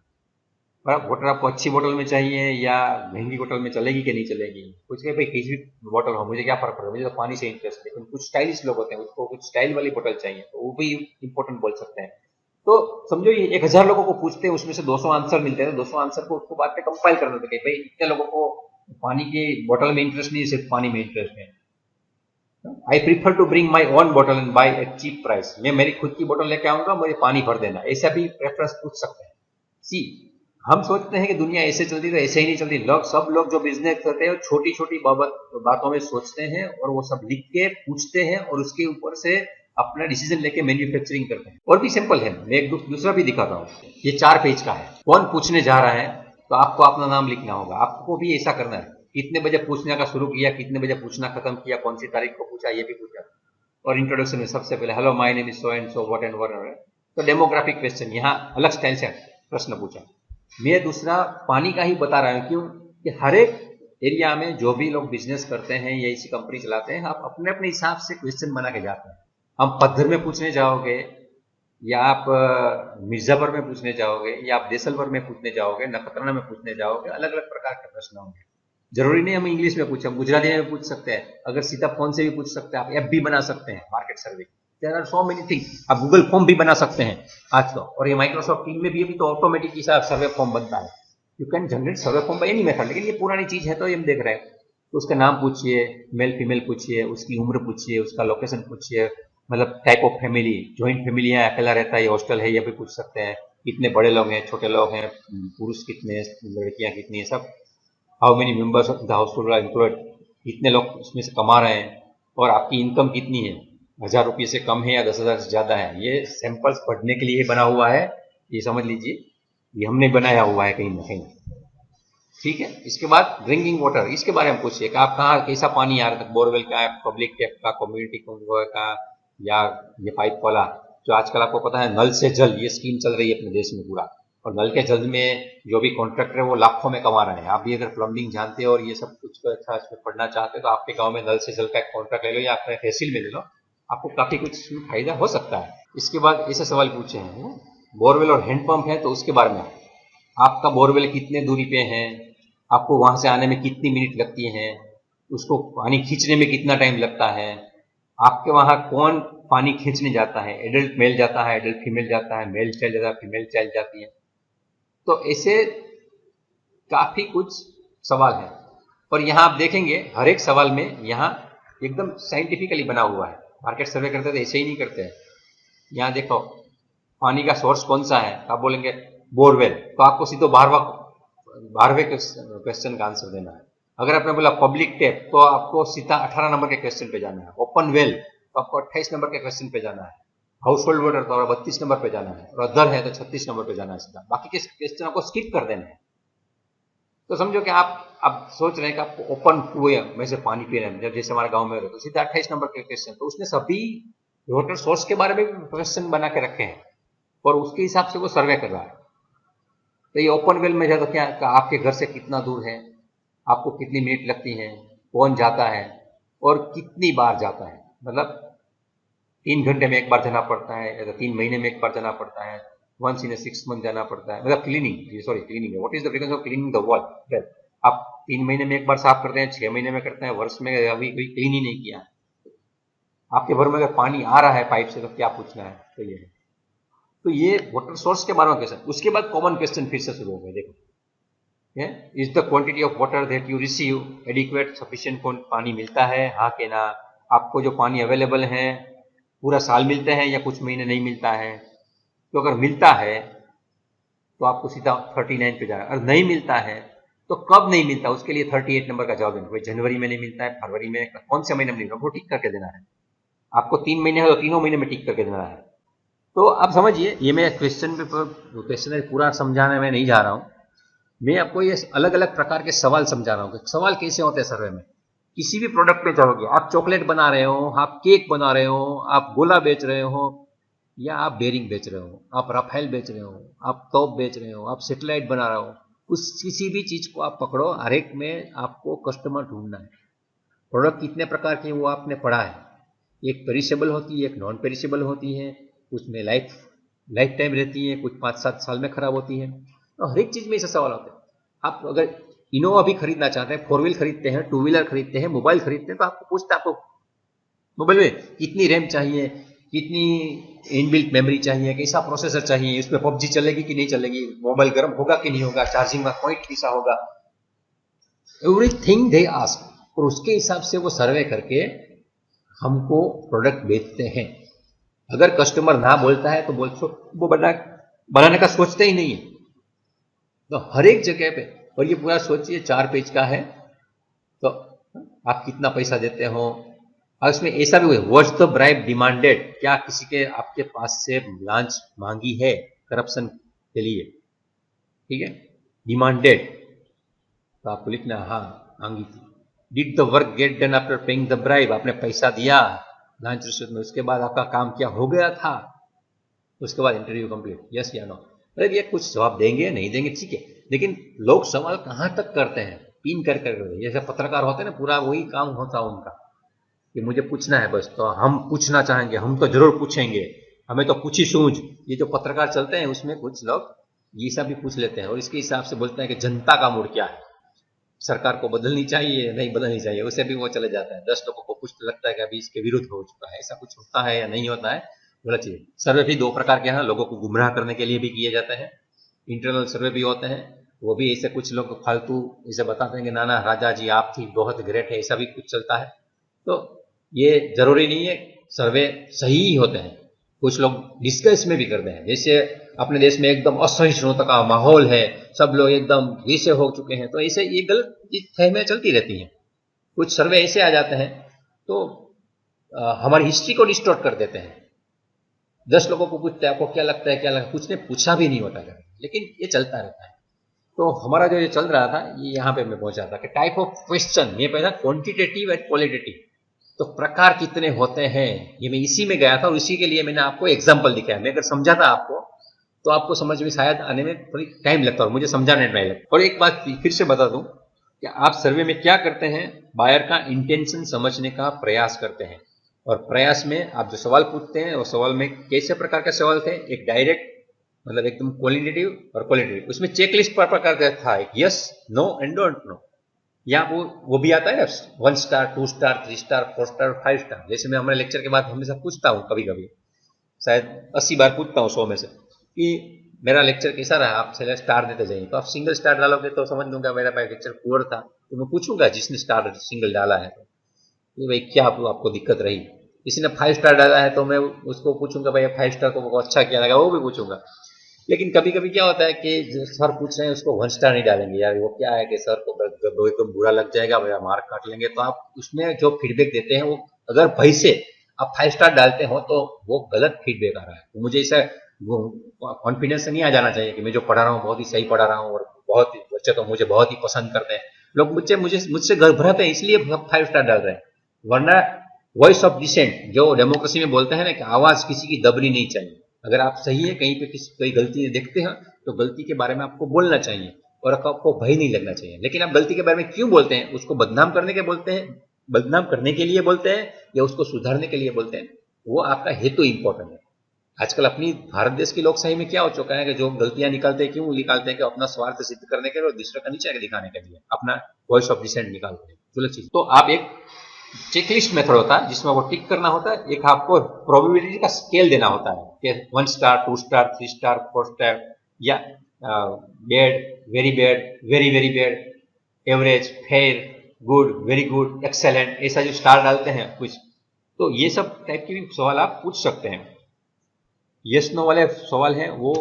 S1: बोतल आपको अच्छी बोतल में चाहिए या महंगी बोतल में चलेगी कि नहीं चलेगी, कुछ के भाई किसी भी बोतल हो, मुझे क्या फर्क पड़ेगा, मुझे तो पानी से इंटरेस्ट है। लेकिन कुछ स्टाइलिश लोग होते हैं, उसको कुछ स्टाइल वाली बोतल चाहिए, तो वो भी इंपॉर्टेंट बोल सकते हैं। तो समझो ये 1000 लोगों को पूछते हैं, उसमें से 200 आंसर मिलते हैं, तो 200 आंसर को उसको बाद में कंपाइल करना था कि भाई इतने लोगों को पानी की बोतल में इंटरेस्ट नहीं, सिर्फ पानी में इंटरेस्ट है। I prefer to bring my own bottle and buy at cheap price, मैं मेरी खुद की बोतल लेके आऊंगा, मुझे पानी भर देना, ऐसा भी प्रेफरेंस पूछ सकते हैं। सी, हम सोचते हैं कि दुनिया ऐसे चलती, तो ऐसे ही नहीं चलती। सब लोग जो बिजनेस करते हैं छोटी छोटी बातों में सोचते हैं और वो सब लिख के पूछते हैं और उसके ऊपर से अपना डिसीजन लेके मैन्युफैक्चरिंग करते हैं। और भी सिंपल है, मैं एक दूसरा भी दिखाता हूँ, ये 4 पेज का है। कौन पूछने जा रहा है, तो आपको अपना नाम लिखना होगा, आपको भी ऐसा करना है, कितने बजे पूछने का शुरू किया, कितने बजे पूछना खत्म किया, कौन सी तारीख को पूछा, ये भी पूछा। और इंट्रोडक्शन में सबसे पहले hello my name is so and so what and what, तो डेमोग्राफिक क्वेश्चन, यहाँ अलग स्टाइल से प्रश्न पूछा। मैं दूसरा पानी का ही बता रहा हूं, क्यों कि हर एक एरिया में जो भी लोग बिजनेस करते हैं या इसी कंपनी चलाते हैं, आप अपने अपने हिसाब से क्वेश्चन बना के जाते हैं। हम पद्धर में पूछने जाओगे या आप मिर्जापुर में पूछने जाओगे या आप देसलवर में पूछने जाओगे, नखत्राना में पूछने जाओगे, अलग अलग प्रकार के प्रश्न होंगे। जरूरी नहीं हम इंग्लिश में पूछे, हम गुजराती में पूछ सकते हैं, अगर सीधा फोन से भी पूछ सकते हैं, आप ऐप भी बना सकते हैं market survey, there are so many things, आप गूगल फॉर्म भी बना सकते हैं आज तो, और ये माइक्रोसॉफ्ट टीम में भी अभी तो ऑटोमेटिक सर्वे फॉर्म बनता है, you can generate survey form by any method. लेकिन ये पुरानी चीज है तो ये हम देख रहे हैं, तो उसका नाम पूछिए, मेल फीमेल पूछिए, उसकी उम्र पूछिए, उसका लोकेशन पूछिए, मतलब type of family, joint family है, अकेला रहता है, हॉस्टल है, ये भी पूछ सकते हैं, कितने बड़े लोग हैं, छोटे लोग हैं, पुरुष कितने, लड़कियां कितनी है, सब। How many members of the household are employed, कितने लोग उसमें से कमा रहे हैं, और आपकी इनकम कितनी है, 1000 रुपये से कम है या 10,000 से ज़्यादा है। ये सैंपल्स पढ़ने के लिए बना हुआ है, ये समझ लीजिए, ये हमने बनाया हुआ है कहीं ना कहीं। ठीक है। इसके बाद ड्रिंकिंग वाटर, इसके बारे में पूछिए कि आप कहाँ कैसा पानी आ रहा था, बोरवेल का है, पब्लिक टैप का, कम्युनिटी का, या ये पाइप वाला। जो आजकल आपको पता है नल से जल, ये स्कीम चल रही है अपने देश में पूरा, और नल के जल में जो भी कॉन्ट्रैक्टर है वो लाखों में कमा रहे हैं। आप भी अगर प्लम्बिंग जानते हो और ये सब कुछ अच्छा इसमें पढ़ना चाहते हो तो आपके गांव में नल से जल का एक कॉन्ट्रैक्ट ले लो या अपने तहसील में ले लो, आपको काफी कुछ फायदा हो सकता है। इसके बाद ऐसे सवाल पूछे हैं, बोरवेल और हैंडपंप है तो उसके बारे में, आपका बोरवेल कितने दूरी पे है, आपको वहां से आने में कितनी मिनट लगती है, उसको पानी खींचने में कितना टाइम लगता है, आपके वहां कौन पानी खींचने जाता है, एडल्ट मेल जाता है, एडल्ट फीमेल जाता है, मेल चाइल्ड जाता है, फीमेल चाइल्ड जाती है। तो ऐसे काफी कुछ सवाल है, और यहाँ आप देखेंगे हर एक सवाल में यहाँ एकदम साइंटिफिकली बना हुआ है। मार्केट सर्वे करते तो ऐसे ही नहीं करते हैं। यहाँ देखो पानी का सोर्स कौन सा है, आप बोलेंगे बोरवेल, तो आपको सीधे 12वें क्वेश्चन का आंसर देना है। अगर आपने बोला पब्लिक टैप तो आपको सीधा 18 नंबर के क्वेश्चन पे जाना है। ओपन वेल तो आपको 28 नंबर के क्वेश्चन पे जाना है। हाउस होल्ड वाटर तो 32 नंबर पे जाना है, और अदर है तो 36 नंबर पे जाना है सीधा। बाकी के क्वेश्चन आपको स्किप कर देना है। तो समझो कि आप सोच रहे हैं कि आपको ओपन कुएं में से पानी पी रहे हैं, जब जैसे हमारे गांव में तो सीधा 28 नंबर के क्वेश्चन, तो उसने सभी वाटर सोर्स के बारे में भी क्वेश्चन बना के रखे हैं और उसके हिसाब से वो सर्वे कर रहा है। तो ये ओपन वेल में जाए तो क्या आपके घर से कितना दूर है, आपको कितनी मिनट लगती है, कौन जाता है और कितनी बार जाता है, मतलब 3 घंटे में एक बार जाना पड़ता है या 3 महीने में एक बार जाना पड़ता है, वंस इन ए 6 मंथ जाना पड़ता है, मतलब cleaning, what is the frequency of cleaning the wall. आप 3 महीने में एक बार साफ करते हैं, 6 महीने में करते हैं, वर्ष में अभी कोई क्लीन ही नहीं किया। आपके घर में अगर पानी आ रहा है पाइप से तो क्या पूछना है, तो ये है। तो ये वाटर सोर्स के बारे में क्वेश्चन। उसके बाद कॉमन क्वेश्चन फिर से शुरू हो गए। देखो, is the quantity of water that you receive adequate, sufficient, पानी मिलता है हाँ के ना, आपको जो पानी अवेलेबल है पूरा साल मिलते हैं या कुछ महीने नहीं मिलता है। तो अगर मिलता है तो आपको सीधा 39 पे जाना, अगर नहीं मिलता है तो कब नहीं मिलता, उसके लिए 38 नंबर का जवाब देना। कोई जनवरी में नहीं मिलता है, फरवरी में, कौन से महीने में नहीं मिलता, वो टिक करके देना है। आपको 3 महीने है तो तीनों महीने में टिक करके देना है। तो आप समझिए, ये मैं क्वेश्चन पूरा समझाने में नहीं जा रहा हूं, मैं आपको ये अलग अलग प्रकार के सवाल समझा रहा हूं कि सवाल कैसे होते हैं सर्वे में। किसी भी प्रोडक्ट पे जाओगे, आप चॉकलेट बना रहे हो, आप केक बना रहे हो, आप गोला बेच रहे हो, या आप बेरिंग बेच रहे हो, आप राफेल बेच रहे हो, आप तोप बेच रहे हो, आप सेटेलाइट बना रहे हो, उस किसी भी चीज को आप पकड़ो, हर एक में आपको कस्टमर ढूंढना है। प्रोडक्ट कितने प्रकार के वो आपने पढ़ा है, एक पेरिशेबल होती है, एक नॉन पेरिशेबल होती है, उसमें लाइफ टाइम रहती है, कुछ 5-7 साल में खराब होती है। तो हर एक चीज में ऐसे सवाल होते हैं। आप अगर इनोवा भी खरीदना चाहते हैं, 4 व्हील खरीदते हैं, 2 व्हीलर खरीदते हैं, मोबाइल खरीदते हैं, तो आपको पूछता है आपको मोबाइल में कितनी रैम चाहिए, कितनी इनबिल्ट मेमोरी चाहिए, कैसा प्रोसेसर चाहिए, इसमें पबजी चलेगी कि नहीं चलेगी, मोबाइल गर्म होगा कि नहीं होगा, चार्जिंग का पॉइंट कैसा होगा, एवरीथिंग दे आस्क। और उसके हिसाब से वो सर्वे करके हमको प्रोडक्ट बेचते हैं। अगर कस्टमर ना बोलता है तो वो बनाने का सोचते ही नहीं है। तो हर एक जगह पे, और ये पूरा सोचिए 4 पेज का है, तो आप कितना पैसा देते हो, और इसमें ऐसा भी हुआ, व्हाट्स द ब्राइब डिमांडेड, क्या किसी के आपके पास से लांच मांगी है करप्शन के लिए, ठीक है, डिमांडेड, तो आपको लिखना हाँ मांगी थी। Did the work get done after paying the bribe, आपने पैसा दिया लांच रिश्वत में, उसके बाद आपका काम क्या हो गया था, उसके बाद इंटरव्यू कंप्लीट, यस या नो। मतलब ये कुछ जवाब देंगे नहीं देंगे ठीक है, लेकिन लोग सवाल कहां तक करते हैं, पिन कर करते, जैसे पत्रकार होते हैं ना, पूरा वही काम होता है उनका कि मुझे पूछना है बस, तो हम पूछना चाहेंगे, हम तो जरूर पूछेंगे, हमें तो पूछी सूझ। ये जो पत्रकार चलते हैं उसमें कुछ लोग ये सब भी पूछ लेते हैं और इसके हिसाब से बोलते हैं कि जनता का मूड क्या है, सरकार को बदलनी चाहिए नहीं बदलनी चाहिए, उससे भी वो चले जाता है। 10 लोगों को कुछ लगता है कि अभी इसके विरुद्ध हो चुका है, ऐसा कुछ होता है या नहीं होता है, गलत चीज। सर्वे भी 2 प्रकार के हैं, लोगों को गुमराह करने के लिए भी किए जाते हैं, इंटरनल सर्वे भी होते हैं, वो भी ऐसे कुछ लोग फालतू इसे बताते हैं कि नाना राजा जी आप थी बहुत ग्रेट है, ऐसा भी कुछ चलता है। तो ये जरूरी नहीं है सर्वे सही ही होते हैं, कुछ लोग डिस्कस में भी करते हैं। जैसे अपने देश में एकदम असहिष्णुता का माहौल है, सब लोग एकदम वैसे हो चुके हैं, तो ऐसे ये गलत फहमियां चलती रहती हैं। कुछ सर्वे ऐसे आ जाते हैं, तो हमारी हिस्ट्री को डिस्टॉर्ट कर देते हैं। 10 लोगों को पूछते हैं आपको क्या लगता है, क्या लगता है, कुछ ने पूछा भी नहीं होता है, लेकिन ये चलता रहता है। तो हमारा जो ये चल रहा था, ये यहाँ पे मैं पहुंचा था कि टाइप ऑफ क्वेश्चन, ये पहला क्वांटिटेटिव एंड क्वालिटेटिव, तो प्रकार कितने होते हैं, ये मैं इसी में गया था और इसी के लिए मैंने आपको एग्जाम्पल दिखाया। मैं अगर समझाता आपको तो आपको समझ में शायद आने में थोड़ी टाइम लगता और मुझे समझाने नहीं लगता। और एक बात फिर से बता दूं कि आप सर्वे में क्या करते हैं, बायर का इंटेंशन समझने का प्रयास करते हैं। और प्रयास में आप जो सवाल पूछते हैं, वो सवाल में कैसे प्रकार के सवाल थे, एक डायरेक्ट मतलब एकदम क्वालिटेटिव और क्वालिटेटिव, उसमें चेकलिस्ट पर प्रकार का था, yes, no and don't know. या वो भी आता है ना, 1 star, 2 star, 3 star, 4 star, 5 star. जैसे मैं हमारे लेक्चर के बाद हमेशा पूछता हूँ, कभी कभी शायद 80 बार पूछता हूँ 100 में से, कि मेरा लेक्चर कैसा रहा, आप स्टार देते जाइए। तो आप सिंगल स्टार डालोगे तो समझ लूंगा मेरा लेक्चर पुअर था। तो मैं पूछूंगा जिसने स्टार सिंगल डाला है तो भाई क्या आपको दिक्कत रही। किसी ने 5 स्टार डाला है तो मैं उसको पूछूंगा भाई 5 स्टार को अच्छा क्या लगा, वो भी पूछूंगा। लेकिन कभी कभी क्या होता है कि जो सर पूछ रहे हैं उसको 1 स्टार नहीं डालेंगे, यार वो क्या है कि सर को एकदम बुरा लग जाएगा, मेरा मार्क काट लेंगे। तो आप उसमें जो फीडबैक देते हैं वो अगर भय से आप 5 स्टार डालते हो तो वो गलत फीडबैक आ रहा है। तो मुझे ऐसा कॉन्फिडेंस से नहीं आ जाना चाहिए कि मैं जो पढ़ा रहा हूँ बहुत ही सही पढ़ा रहा हूँ और बहुत ही बच्चे तो मुझे बहुत ही पसंद करते हैं। लोग मुझसे घबराते हैं इसलिए 5 स्टार डाल रहे हैं। वरना वॉइस ऑफ डिसेंट जो डेमोक्रेसी में बोलते हैं ना कि आवाज किसी की दबनी नहीं चाहिए। अगर आप सही है, कहीं पे कोई गलती देखते हैं तो गलती के बारे में आपको बोलना चाहिए और आपको भय नहीं लगना चाहिए। लेकिन आप गलती के बारे में क्यों बोलते हैं, उसको बदनाम करने के बोलते हैं, बदनाम करने के लिए बोलते हैं या उसको सुधारने के लिए बोलते हैं, वो आपका हेतु इंपॉर्टेंट है। आजकल अपनी भारत देश की लोकशाही में क्या हो चुका है कि जो गलतियां निकालते हैं, क्यों निकालते हैं कि अपना स्वार्थ सिद्ध करने के लिए और दूसरे का नीचे दिखाने के लिए, अपना वॉइस ऑफ डिसेंट निकालते हैं, गलत चीज। तो आप एक चेकलिस्ट मेथड होता है जिसमें वो टिक करना होता है, एक आपको प्रोबेबिलिटी का स्केल देना होता है कि 1 स्टार, 2 स्टार, 3 स्टार, 4 स्टार, या bad, very bad, very very bad, average, fair, good, very good, excellent, ऐसा जो स्टार डालते हैं कुछ, तो ये सब टाइप के भी सवाल आप पूछ सकते हैं। यस नो वाले सवाल हैं वो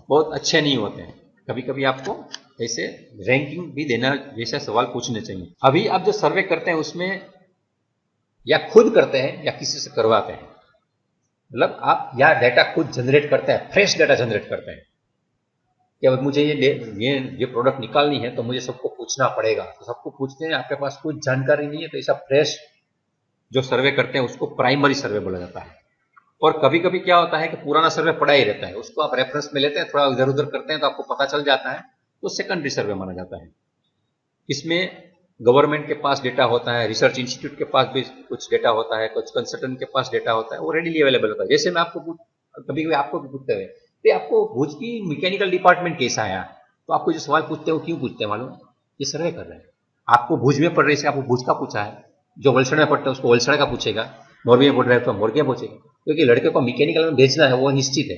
S1: बहुत अच्छे नहीं होते हैं। कभी कभी आपको ऐसे रैंकिंग भी देना जैसे सवाल पूछने चाहिए। अभी आप जो सर्वे करते हैं उसमें या खुद करते हैं या किसी से करवाते हैं, मतलब आप या डेटा खुद जनरेट करते हैं, फ्रेश डेटा जनरेट करते हैं कि अब मुझे ये प्रोडक्ट निकालनी है तो मुझे सबको पूछना पड़ेगा, तो सबको पूछते हैं, आपके पास कुछ जानकारी नहीं है, तो ऐसा फ्रेश जो सर्वे करते हैं उसको प्राइमरी सर्वे बोला जाता है। और कभी कभी क्या होता है कि पुराना सर्वे पड़ा ही रहता है, उसको आप रेफरेंस में लेते हैं, थोड़ा इधर उधर करते हैं तो आपको पता चल जाता है, तो सेकेंडरी सर्वे माना जाता है। इसमें गवर्नमेंट के पास डेटा होता है, रिसर्च इंस्टीट्यूट के पास भी कुछ डेटा होता है, कुछ कंसल्टेंट के पास डेटा होता है, वो रेडीली अवेलेबल होता है। जैसे मैं आपको कभी कभी आपको भी पूछते हुए तो आपको भुज की मैकेनिकल डिपार्टमेंट कैसा आया, तो आपको जो सवाल पूछते हैं वो क्यों पूछते हैं मालूम, ये सर्वे कर रहे हैं। आपको भुज में पढ़ रहे से आपको भुज का पूछा है, जो वलसड़ में पढ़ता है उसको वलसड़ का पूछेगा, मोरबी में पढ़ रहे हैं तो मोरबी पूछेगा, क्योंकि लड़के को मैकेनिकल में भेजना है वो निश्चित है।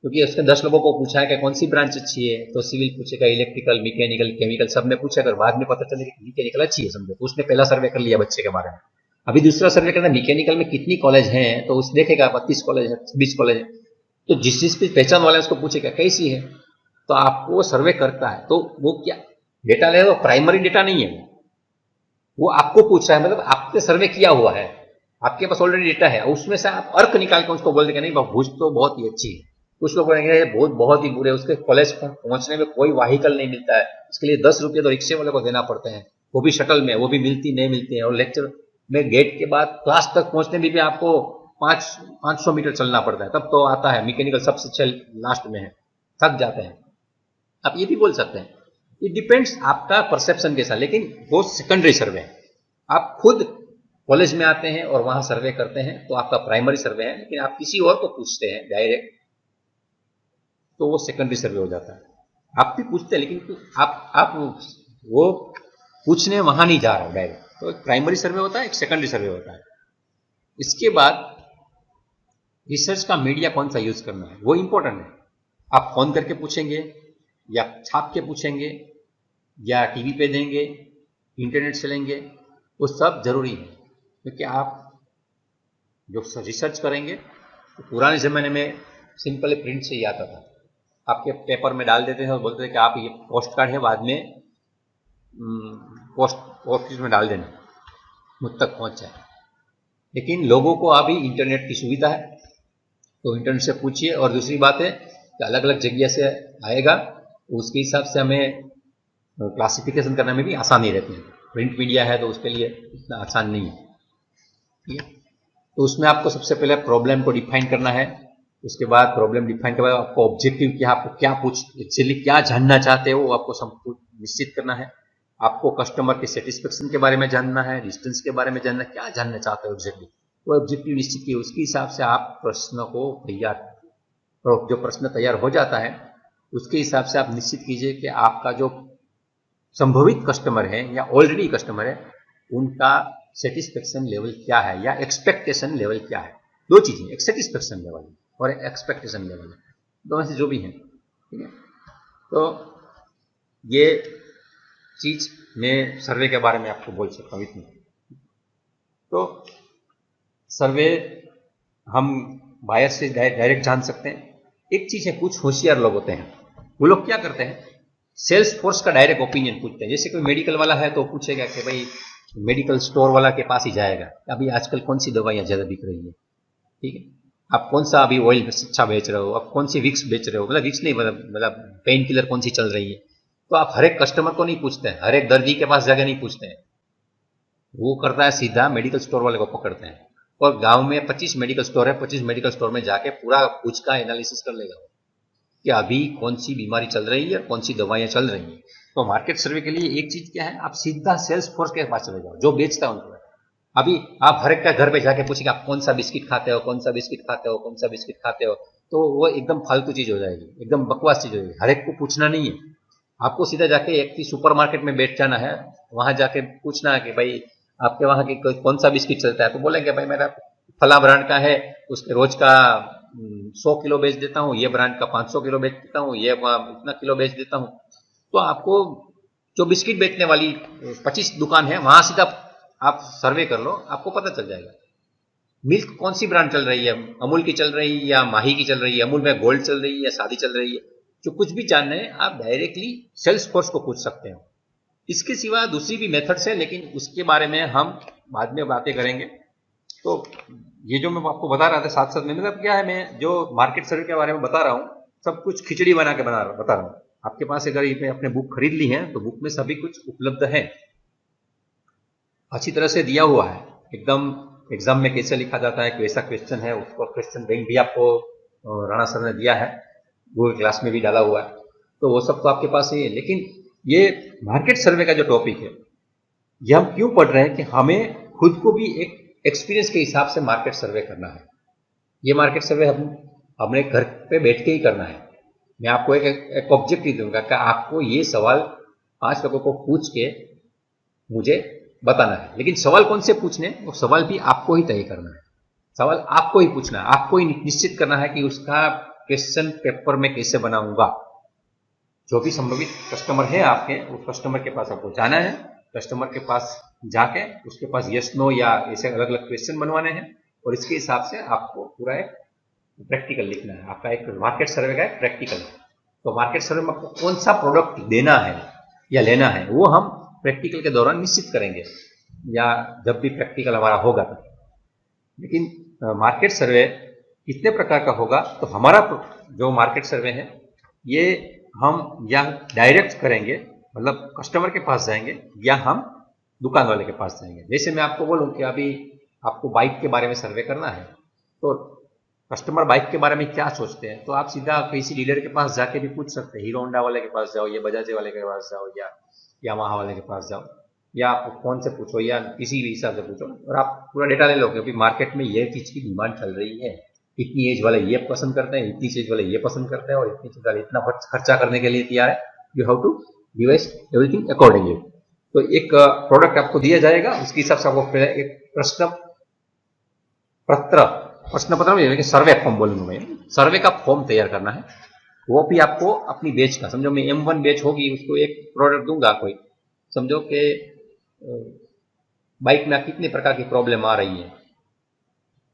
S1: क्योंकि उसने 10 लोगों को पूछा है कि कौन सी ब्रांच अच्छी है, तो सिविल पूछेगा, इलेक्ट्रिकल, मैकेनिकल, केमिकल सब में पूछेगा, बाद में पता चले कि मैकेनिकल अच्छी है समझो, तो उसने पहला सर्वे कर लिया बच्चे के बारे में। अभी दूसरा सर्वे करना मैकेनिकल में कितनी कॉलेज हैं, तो उस देखेगा 32 कॉलेज है, 20 कॉलेज है, तो जिस चीज पे पहचान वाला है उसको पूछेगा कैसी है, तो आपको वो सर्वे करता है। तो वो क्या डेटा ले, वो प्राइमरी डेटा नहीं है, वो आपको पूछ रहा है, मतलब आपने सर्वे किया हुआ है, आपके पास ऑलरेडी डेटा है, उसमें से आप अर्क निकाल के उसको बोल देंगे नहीं भुज तो बहुत ही अच्छी है। कुछ लोग बोलेंगे बहुत ही बुरे, उसके कॉलेज पहुंचने में कोई वाहीकल नहीं मिलता है, इसके लिए 10 रुपये तो रिक्शे वाले को देना पड़ते हैं, वो भी शटल में, वो भी मिलती नहीं मिलती है, और लेक्चर में गेट के बाद क्लास तक पहुंचने में भी आपको 500 मीटर चलना पड़ता है, तब तो आता है। मैकेनिकल सबसे लास्ट में है, थक जाते हैं। आप ये भी बोल सकते हैं, इट डिपेंड्स आपका परसेप्शन कैसा, लेकिन वो सेकेंडरी सर्वे है। आप खुद कॉलेज में आते हैं और वहां सर्वे करते हैं तो आपका प्राइमरी सर्वे है, लेकिन आप किसी और को पूछते हैं डायरेक्ट तो वो सेकेंडरी सर्वे हो जाता है। आप भी पूछते हैं लेकिन आप वो पूछने वहां नहीं जा रहे डायरेक्ट, तो एक प्राइमरी सर्वे होता है, एक सेकेंडरी सर्वे होता है। इसके बाद रिसर्च का मीडिया कौन सा यूज करना है वो इंपॉर्टेंट है। आप फोन करके पूछेंगे या छाप के पूछेंगे या टीवी पे देंगे, इंटरनेट से लेंगे, वो सब जरूरी है। क्योंकि आप जो रिसर्च करेंगे तो पुराने ज़माने में सिंपल प्रिंट से ही आता था, आपके पेपर में डाल देते थे और बोलते थे कि आप ये पोस्ट कार्ड है, बाद में पोस्ट ऑफिस में डाल देना, मुझ तक पहुंच जाए। लेकिन लोगों को अभी इंटरनेट की सुविधा है, तो इंटरनेट से पूछिए। और दूसरी बात है कि अलग अलग जगह से आएगा, उसके हिसाब से हमें क्लासिफिकेशन करने में भी आसानी रहती है। प्रिंट मीडिया है तो उसके लिए इतना आसान नहीं है, ठीक है। तो उसमें आपको सबसे पहले प्रॉब्लम को डिफाइन करना है। उसके बाद प्रॉब्लम डिफाइन के बाद आपको ऑब्जेक्टिव क्या, आपको क्या एक्चुअली क्या जानना चाहते हो वो आपको सब कुछ निश्चित करना है। आपको कस्टमर के सेटिस्फेक्शन के बारे में जानना है, डिस्टेंस के बारे में जानना है, क्या जानना चाहते हो एग्जैक्टली, वो ऑब्जेक्टिव निश्चित किए। उसके हिसाब से आप प्रश्न को तैयार, जो प्रश्न तैयार हो जाता है उसके हिसाब से आप निश्चित कीजिए कि आपका जो संभवित कस्टमर है या ऑलरेडी कस्टमर है उनका सेटिस्फेक्शन लेवल क्या है या एक्सपेक्टेशन लेवल क्या है। दो चीजें, एक सेटिस्फेक्शन लेवल और एक एक्सपेक्टेशन लेवल, दोनों से जो भी है, ठीक है। तो ये चीज मैं सर्वे के बारे में आपको बोल सकता हूँ इतनी। तो सर्वे हम बायस से डायरेक्ट जान सकते हैं। एक चीज है, कुछ होशियार लोग होते हैं, वो लोग क्या करते हैं, सेल्स फोर्स का डायरेक्ट ओपिनियन पूछते हैं। जैसे कोई मेडिकल वाला है तो पूछेगा कि भाई मेडिकल स्टोर वाला के पास ही जाएगा, अभी आजकल कौन सी दवाइयाँ ज्यादा बिक रही है, ठीक है, आप कौन सा अभी ऑयल अच्छा बेच रहे हो, आप कौन सी विक्स बेच रहे हो, मतलब विक्स नहीं, मतलब पेन किलर कौन सी चल रही है। तो आप हर एक कस्टमर को नहीं पूछते हैं, हर एक दर्दी के पास जाके नहीं पूछते हैं, वो करता है सीधा मेडिकल स्टोर वाले को पकड़ते हैं। और गांव में 25 मेडिकल स्टोर है, 25 मेडिकल स्टोर में जाके पूरा कुछ का एनालिसिस कर लेगा कि अभी कौन सी बीमारी चल रही है, कौन सी दवाइयां चल रही हैं। तो मार्केट सर्वे के लिए एक चीज क्या है, आप सीधा सेल्स फोर्स के पास चले जाओ, जो बेचता है उनको। अभी आप हर एक का घर पे जाके पूछेंगे आप कौन सा बिस्किट खाते हो, कौन सा बिस्किट खाते हो, कौन सा बिस्किट खाते हो, तो वो एकदम फालतू चीज हो जाएगी, एकदम बकवास चीज हो जाएगी। हर एक को पूछना नहीं है, आपको सीधा जाके एक सुपर मार्केट में बैठ जाना है, वहां जाके पूछना है कि भाई आपके वहां की कौन सा बिस्किट चलता है। तो बोलेंगे भाई मेरा फला ब्रांड का है, उसके रोज का 100 किलो बेच देता हूँ, ये ब्रांड का 500 किलो बेच देता हूँ, ये इतना किलो बेच देता हूँ। तो आपको जो बिस्किट बेचने वाली 25 दुकान है वहां सीधा आप सर्वे कर लो, आपको पता चल जाएगा मिल्क कौन सी ब्रांड चल रही है, अमूल की चल रही है या माही की चल रही है, अमूल में गोल्ड चल रही है या शादी चल रही है। जो कुछ भी जानना है आप डायरेक्टली सेल्स फोर्स को पूछ सकते हो। इसके सिवा दूसरी भी मेथड्स है, लेकिन उसके बारे में हम बाद में बातें करेंगे। तो ये जो मैं आपको बता रहा था साथ साथ में, मतलब क्या है, मैं जो मार्केट सर्वे के बारे में बता रहा हूँ सब कुछ खिचड़ी बना के बता रहा हूँ। आपके पास अगर ये अपने बुक खरीद ली है तो बुक में सभी कुछ उपलब्ध है, अच्छी तरह से दिया हुआ है एकदम। एग्जाम में कैसे लिखा जाता है, कैसा क्वेश्चन है, उसको क्वेश्चन बैंक भी आपको राणा सर ने दिया है, गूगल क्लास में भी डाला हुआ है, तो वो सब तो आपके पास ही है। लेकिन ये मार्केट सर्वे का जो टॉपिक है ये हम क्यों पढ़ रहे हैं कि हमें खुद को भी एक एक्सपीरियंस के हिसाब से मार्केट सर्वे करना है। ये मार्केट सर्वे हमने घर पे बैठ के ही करना है। मैं आपको एक ऑब्जेक्टिव दूंगा कि आपको ये सवाल 5 लोगों को पूछ के मुझे बताना है, लेकिन सवाल कौन से पूछने, वो सवाल भी आपको ही तय करना है। सवाल आपको ही पूछना है, आपको ही निश्चित करना है कि उसका क्वेश्चन पेपर में कैसे बनाऊंगा। जो भी संभावित कस्टमर है आपके, उस कस्टमर के पास आपको जाना है, कस्टमर के पास जाके उसके पास यस नो या ऐसे अलग अलग क्वेश्चन बनवाने हैं, और इसके हिसाब से आपको पूरा एक प्रैक्टिकल लिखना है। आपका एक मार्केट सर्वे का एक प्रैक्टिकल है। तो मार्केट सर्वे में आपको कौन सा प्रोडक्ट देना है या लेना है वो हम प्रैक्टिकल के दौरान निश्चित करेंगे, या जब भी प्रैक्टिकल हमारा होगा तब। लेकिन मार्केट सर्वे कितने प्रकार का होगा, तो हमारा जो मार्केट सर्वे है ये हम या डायरेक्ट करेंगे, मतलब कस्टमर के पास जाएंगे, या हम दुकान वाले के पास जाएंगे। जैसे मैं आपको बोलूं कि अभी आपको बाइक के बारे में सर्वे करना है, तो कस्टमर बाइक के बारे में क्या सोचते हैं, तो आप सीधा किसी डीलर के पास जाके भी पूछ सकते हैं। हीरो होंडा वाले के पास जाओ, या बजाज वाले के पास जाओ, या यामाहा वाले के पास जाओ, या आप फोन से पूछो, या किसी भी हिसाब से पूछो, और आप पूरा डेटा ले लो कि मार्केट में ये चीज की डिमांड चल रही है, इतनी एज वाले ये पसंद करते हैं, इतनी एज वाले ये पसंद करते हैं, और इतनी चीज वाले इतना खर्चा करने के लिए तैयार है। You have to devise everything accordingly. तो एक प्रोडक्ट आपको दिया जाएगा, उसके हिसाब से आपको एक प्रश्न पत्र में सर्वे फॉर्म बोलूंगा मैं, सर्वे का फॉर्म तैयार करना है। वो भी आपको अपनी बेच का, समझो मैं M1 बेच होगी, उसको एक प्रोडक्ट दूंगा कोई, समझो कि बाइक में कितने प्रकार की प्रॉब्लम आ रही है,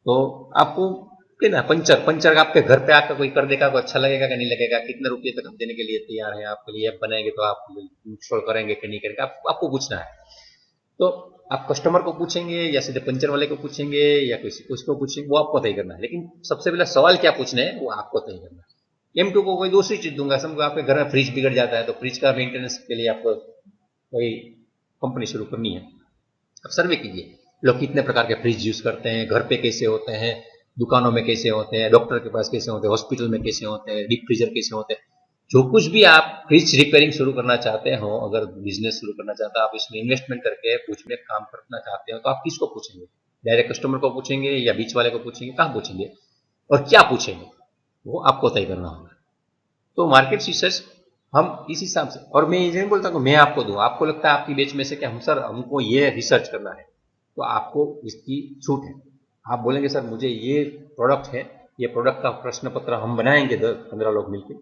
S1: तो आपको ना पंचर आपके घर पे आकर कोई कर देगा, कोई अच्छा लगेगा कि नहीं लगेगा, कितने रुपए तक हम देने के लिए तैयार है, आपके लिए ऐप बनाएंगे तो आप इंस्टॉल करेंगे कि नहीं करेंगे, आपको पूछना है। तो आप कस्टमर को पूछेंगे या सीधे पंचर वाले को पूछेंगे या किसी उसको पूछेंगे, वो आपको तय करना है। लेकिन सबसे पहले सवाल क्या पूछने हैं वो आपको तय करना है। M2 को कोई दूसरी चीज दूंगा, समझो आपके घर में फ्रिज बिगड़ जाता है तो फ्रिज का मेंटेनेंस के लिए आपको कोई कंपनी शुरू करनी है। अब सर्वे कीजिए लोग कितने प्रकार के फ्रिज यूज करते हैं, घर पे कैसे होते हैं, दुकानों में कैसे होते हैं, डॉक्टर के पास कैसे होते हैं, हॉस्पिटल में कैसे होते हैं, डीप फ्रीजर कैसे होते हैं। जो कुछ भी आप फ्रिज रिपेयरिंग शुरू करना चाहते हो, अगर बिजनेस शुरू करना चाहते हो, आप इसमें इन्वेस्टमेंट करके उसमें काम करना चाहते हो, तो आप किसको पूछेंगे? डायरेक्ट कस्टमर को पूछेंगे या बीच वाले को पूछेंगे? कहाँ पूछेंगे और क्या पूछेंगे वो आपको तय करना होगा। तो मार्केट रिसर्च हम इस हिसाब से, और मैं ये नहीं बोलता कि मैं आपको दूं, आपको लगता है आपकी बेच में से कि हम सर हमको ये रिसर्च करना है तो आपको इसकी छूट है। आप बोलेंगे सर मुझे ये प्रोडक्ट है, ये प्रोडक्ट का प्रश्न पत्र हम बनाएंगे 10-15 लोग मिलकर,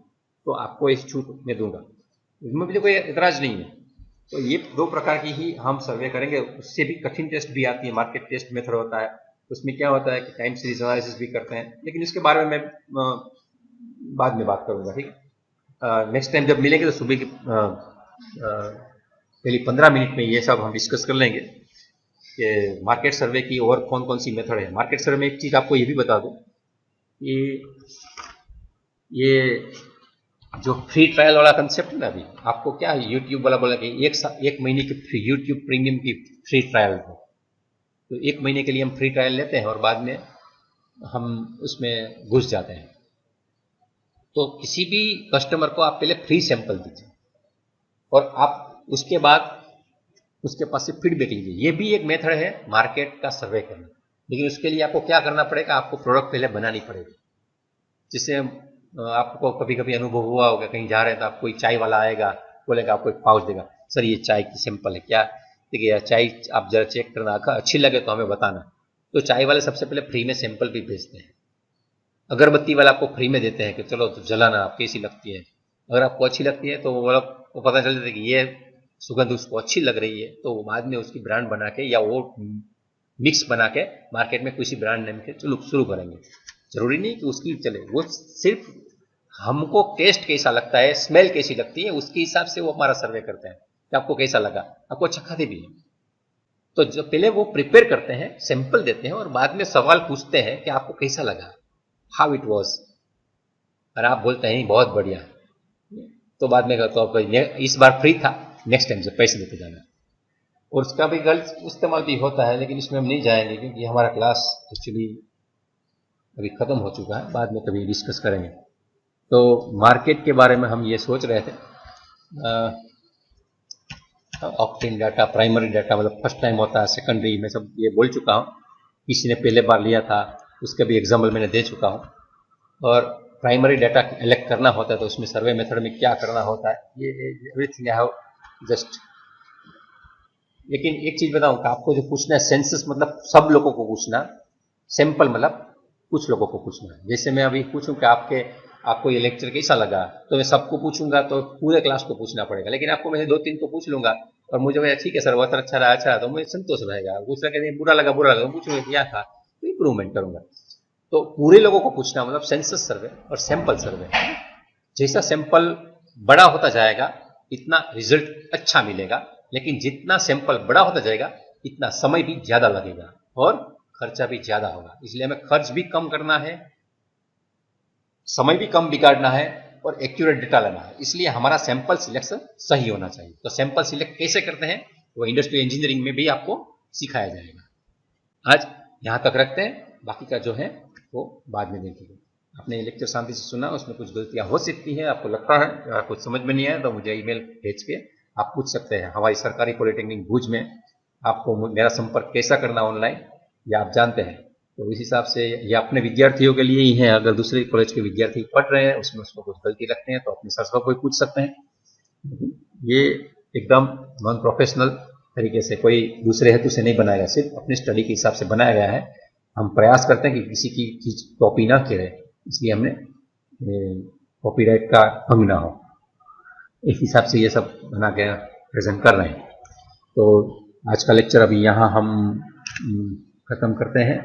S1: तो आपको इस छूट में दूंगा, इसमें मुझे कोई एतराज नहीं है। तो ये 2 प्रकार की ही हम सर्वे करेंगे। उससे भी कठिन टेस्ट भी आती है, मार्केट टेस्ट मेथड होता है। उसमें क्या होता है कि टाइम सीरीज एनालिसिस भी करते हैं, लेकिन इसके बारे में मैं बाद में बात करूंगा, ठीक है। नेक्स्ट टाइम जब मिलेंगे तो सुबह की पहली 15 मिनट में ये सब हम डिस्कस कर लेंगे कि मार्केट सर्वे की और कौन कौन सी मेथड है। मार्केट सर्वे में एक चीज़ आपको ये भी बता दूं कि ये जो फ्री ट्रायल वाला कंसेप्ट है ना, अभी आपको क्या यूट्यूब वाला बोला कि एक महीने की यूट्यूब प्रीमियम की फ्री ट्रायल है, तो 1 महीने के लिए हम फ्री ट्रायल लेते हैं और बाद में हम उसमें घुस जाते हैं। तो किसी भी कस्टमर को आप पहले फ्री सैंपल दीजिए और आप उसके बाद उसके पास से फीडबैक लीजिए। ये भी एक मेथड है मार्केट का सर्वे करना, लेकिन उसके लिए आपको क्या करना पड़ेगा, आपको प्रोडक्ट पहले बनानी पड़ेगी। जिससे आपको कभी कभी अनुभव हुआ होगा, कहीं जा रहे हैं तो आप कोई चाय वाला आएगा, बोलेगा आपको एक पाउच देगा, सर ये चाय की सैंपल है क्या, देखिए चाय आप जरा चेक करना, अच्छी लगे तो हमें बताना। तो चाय वाले सबसे पहले फ्री में सैंपल भी भेजते हैं। अगरबत्ती वाला आपको फ्री में देते हैं कि चलो तो जलाना, आप कैसी लगती है, अगर आपको अच्छी लगती है तो वो पता चल जाता है कि ये सुगंध उसको अच्छी लग रही है, तो वो बाद में उसकी ब्रांड बना के या वो मिक्स बना के मार्केट में किसी ब्रांड नेम के शुरू करेंगे। जरूरी नहीं कि उसकी चले, वो सिर्फ हमको टेस्ट कैसा लगता है, स्मेल कैसी लगती है, उसके हिसाब से वो हमारा सर्वे करते हैं कि आपको कैसा लगा, आपको अच्छा खाते भी है। तो जो पहले वो प्रिपेयर करते हैं, सैंपल देते हैं और बाद में सवाल पूछते हैं कि आपको कैसा लगा, हाउ इट वॉज, और आप बोलते हैं बहुत बढ़िया, तो बाद में तो आप इस बार फ्री था, नेक्स्ट टाइम से पैसे देते जाना। और उसका भी गलत इस्तेमाल भी होता है, लेकिन इसमें हम नहीं जाएंगे क्योंकि हमारा क्लास एक्चुअली अभी खत्म हो चुका है, बाद में कभी डिस्कस करेंगे। तो मार्केट के बारे में हम ये सोच रहे थे, ऑप्ट-इन डाटा, प्राइमरी डाटा, मतलब फर्स्ट टाइम होता है, सेकेंडरी में सब ये बोल चुका हूँ। किसी ने पहले बार लिया था उसके भी एग्जाम्पल मैंने दे चुका हूँ। और प्राइमरी डाटा कलेक्ट करना होता है तो उसमें सर्वे मेथड में क्या करना होता है, ये एवरीथिंग आई हैव जस्ट। लेकिन एक चीज बताऊं कि आपको जो पूछना है सेंसस मतलब सब लोगों को पूछना, सैंपल मतलब कुछ लोगों को पूछना। जैसे मैं अभी पूछूं कि आपको ये लेक्चर कैसा लगा, तो मैं सबको पूछूंगा तो पूरे क्लास को पूछना पड़ेगा। लेकिन आपको मैं 2-3 को पूछ लूंगा और मुझे ठीक है सर बहुत अच्छा रहा, अच्छा, तो मुझे संतोष रहेगा। दूसरा कहते हैं बुरा लगा, पूछूंगा क्या था, तो इंप्रूवमेंट करूंगा। तो पूरे लोगों को पूछना मतलब सेंसस सर्वे और सैंपल सर्वे। जैसा सैंपल बड़ा होता जाएगा इतना रिजल्ट अच्छा मिलेगा, लेकिन जितना सैंपल बड़ा होता जाएगा इतना समय भी ज्यादा लगेगा और खर्चा भी ज्यादा होगा। इसलिए हमें खर्च भी कम करना है, समय भी कम बिगाड़ना है और एक्यूरेट डेटा लेना है। इसलिए हमारा सैंपल सिलेक्शन सही होना चाहिए। तो सैंपल सिलेक्ट कैसे करते हैं वो इंडस्ट्रियल इंजीनियरिंग में भी आपको सिखाया जाएगा। आज यहां तक रखते हैं, बाकी का जो है वो बाद में देखेंगे। आपने ये लेक्चर शांति से सुना, उसमें कुछ गलतियां हो सकती है, आपको लगता है अगर कुछ समझ में नहीं आया तो मुझे ईमेल भेज के आप पूछ सकते हैं। हमारी सरकारी पॉलिटेक्निक भुज में आपको मेरा संपर्क कैसा करना ऑनलाइन ये आप जानते हैं, तो इस हिसाब से ये अपने विद्यार्थियों के लिए ही है। अगर दूसरे कॉलेज के विद्यार्थी पढ़ रहे हैं उसमें उसको कुछ गलती लगते हैं तो अपने सर को पूछ सकते हैं। ये एकदम नॉन प्रोफेशनल तरीके से कोई दूसरे हेतु से नहीं बनाया गया, सिर्फ अपनी स्टडी के हिसाब से बनाया गया है। हम प्रयास करते हैं कि किसी की चीज कॉपी ना करे, इसलिए हमने कॉपीराइट का भंग ना हो, इस हिसाब से ये सब बना के प्रेजेंट कर रहे हैं। तो आज का लेक्चर अभी यहाँ हम खत्म करते हैं।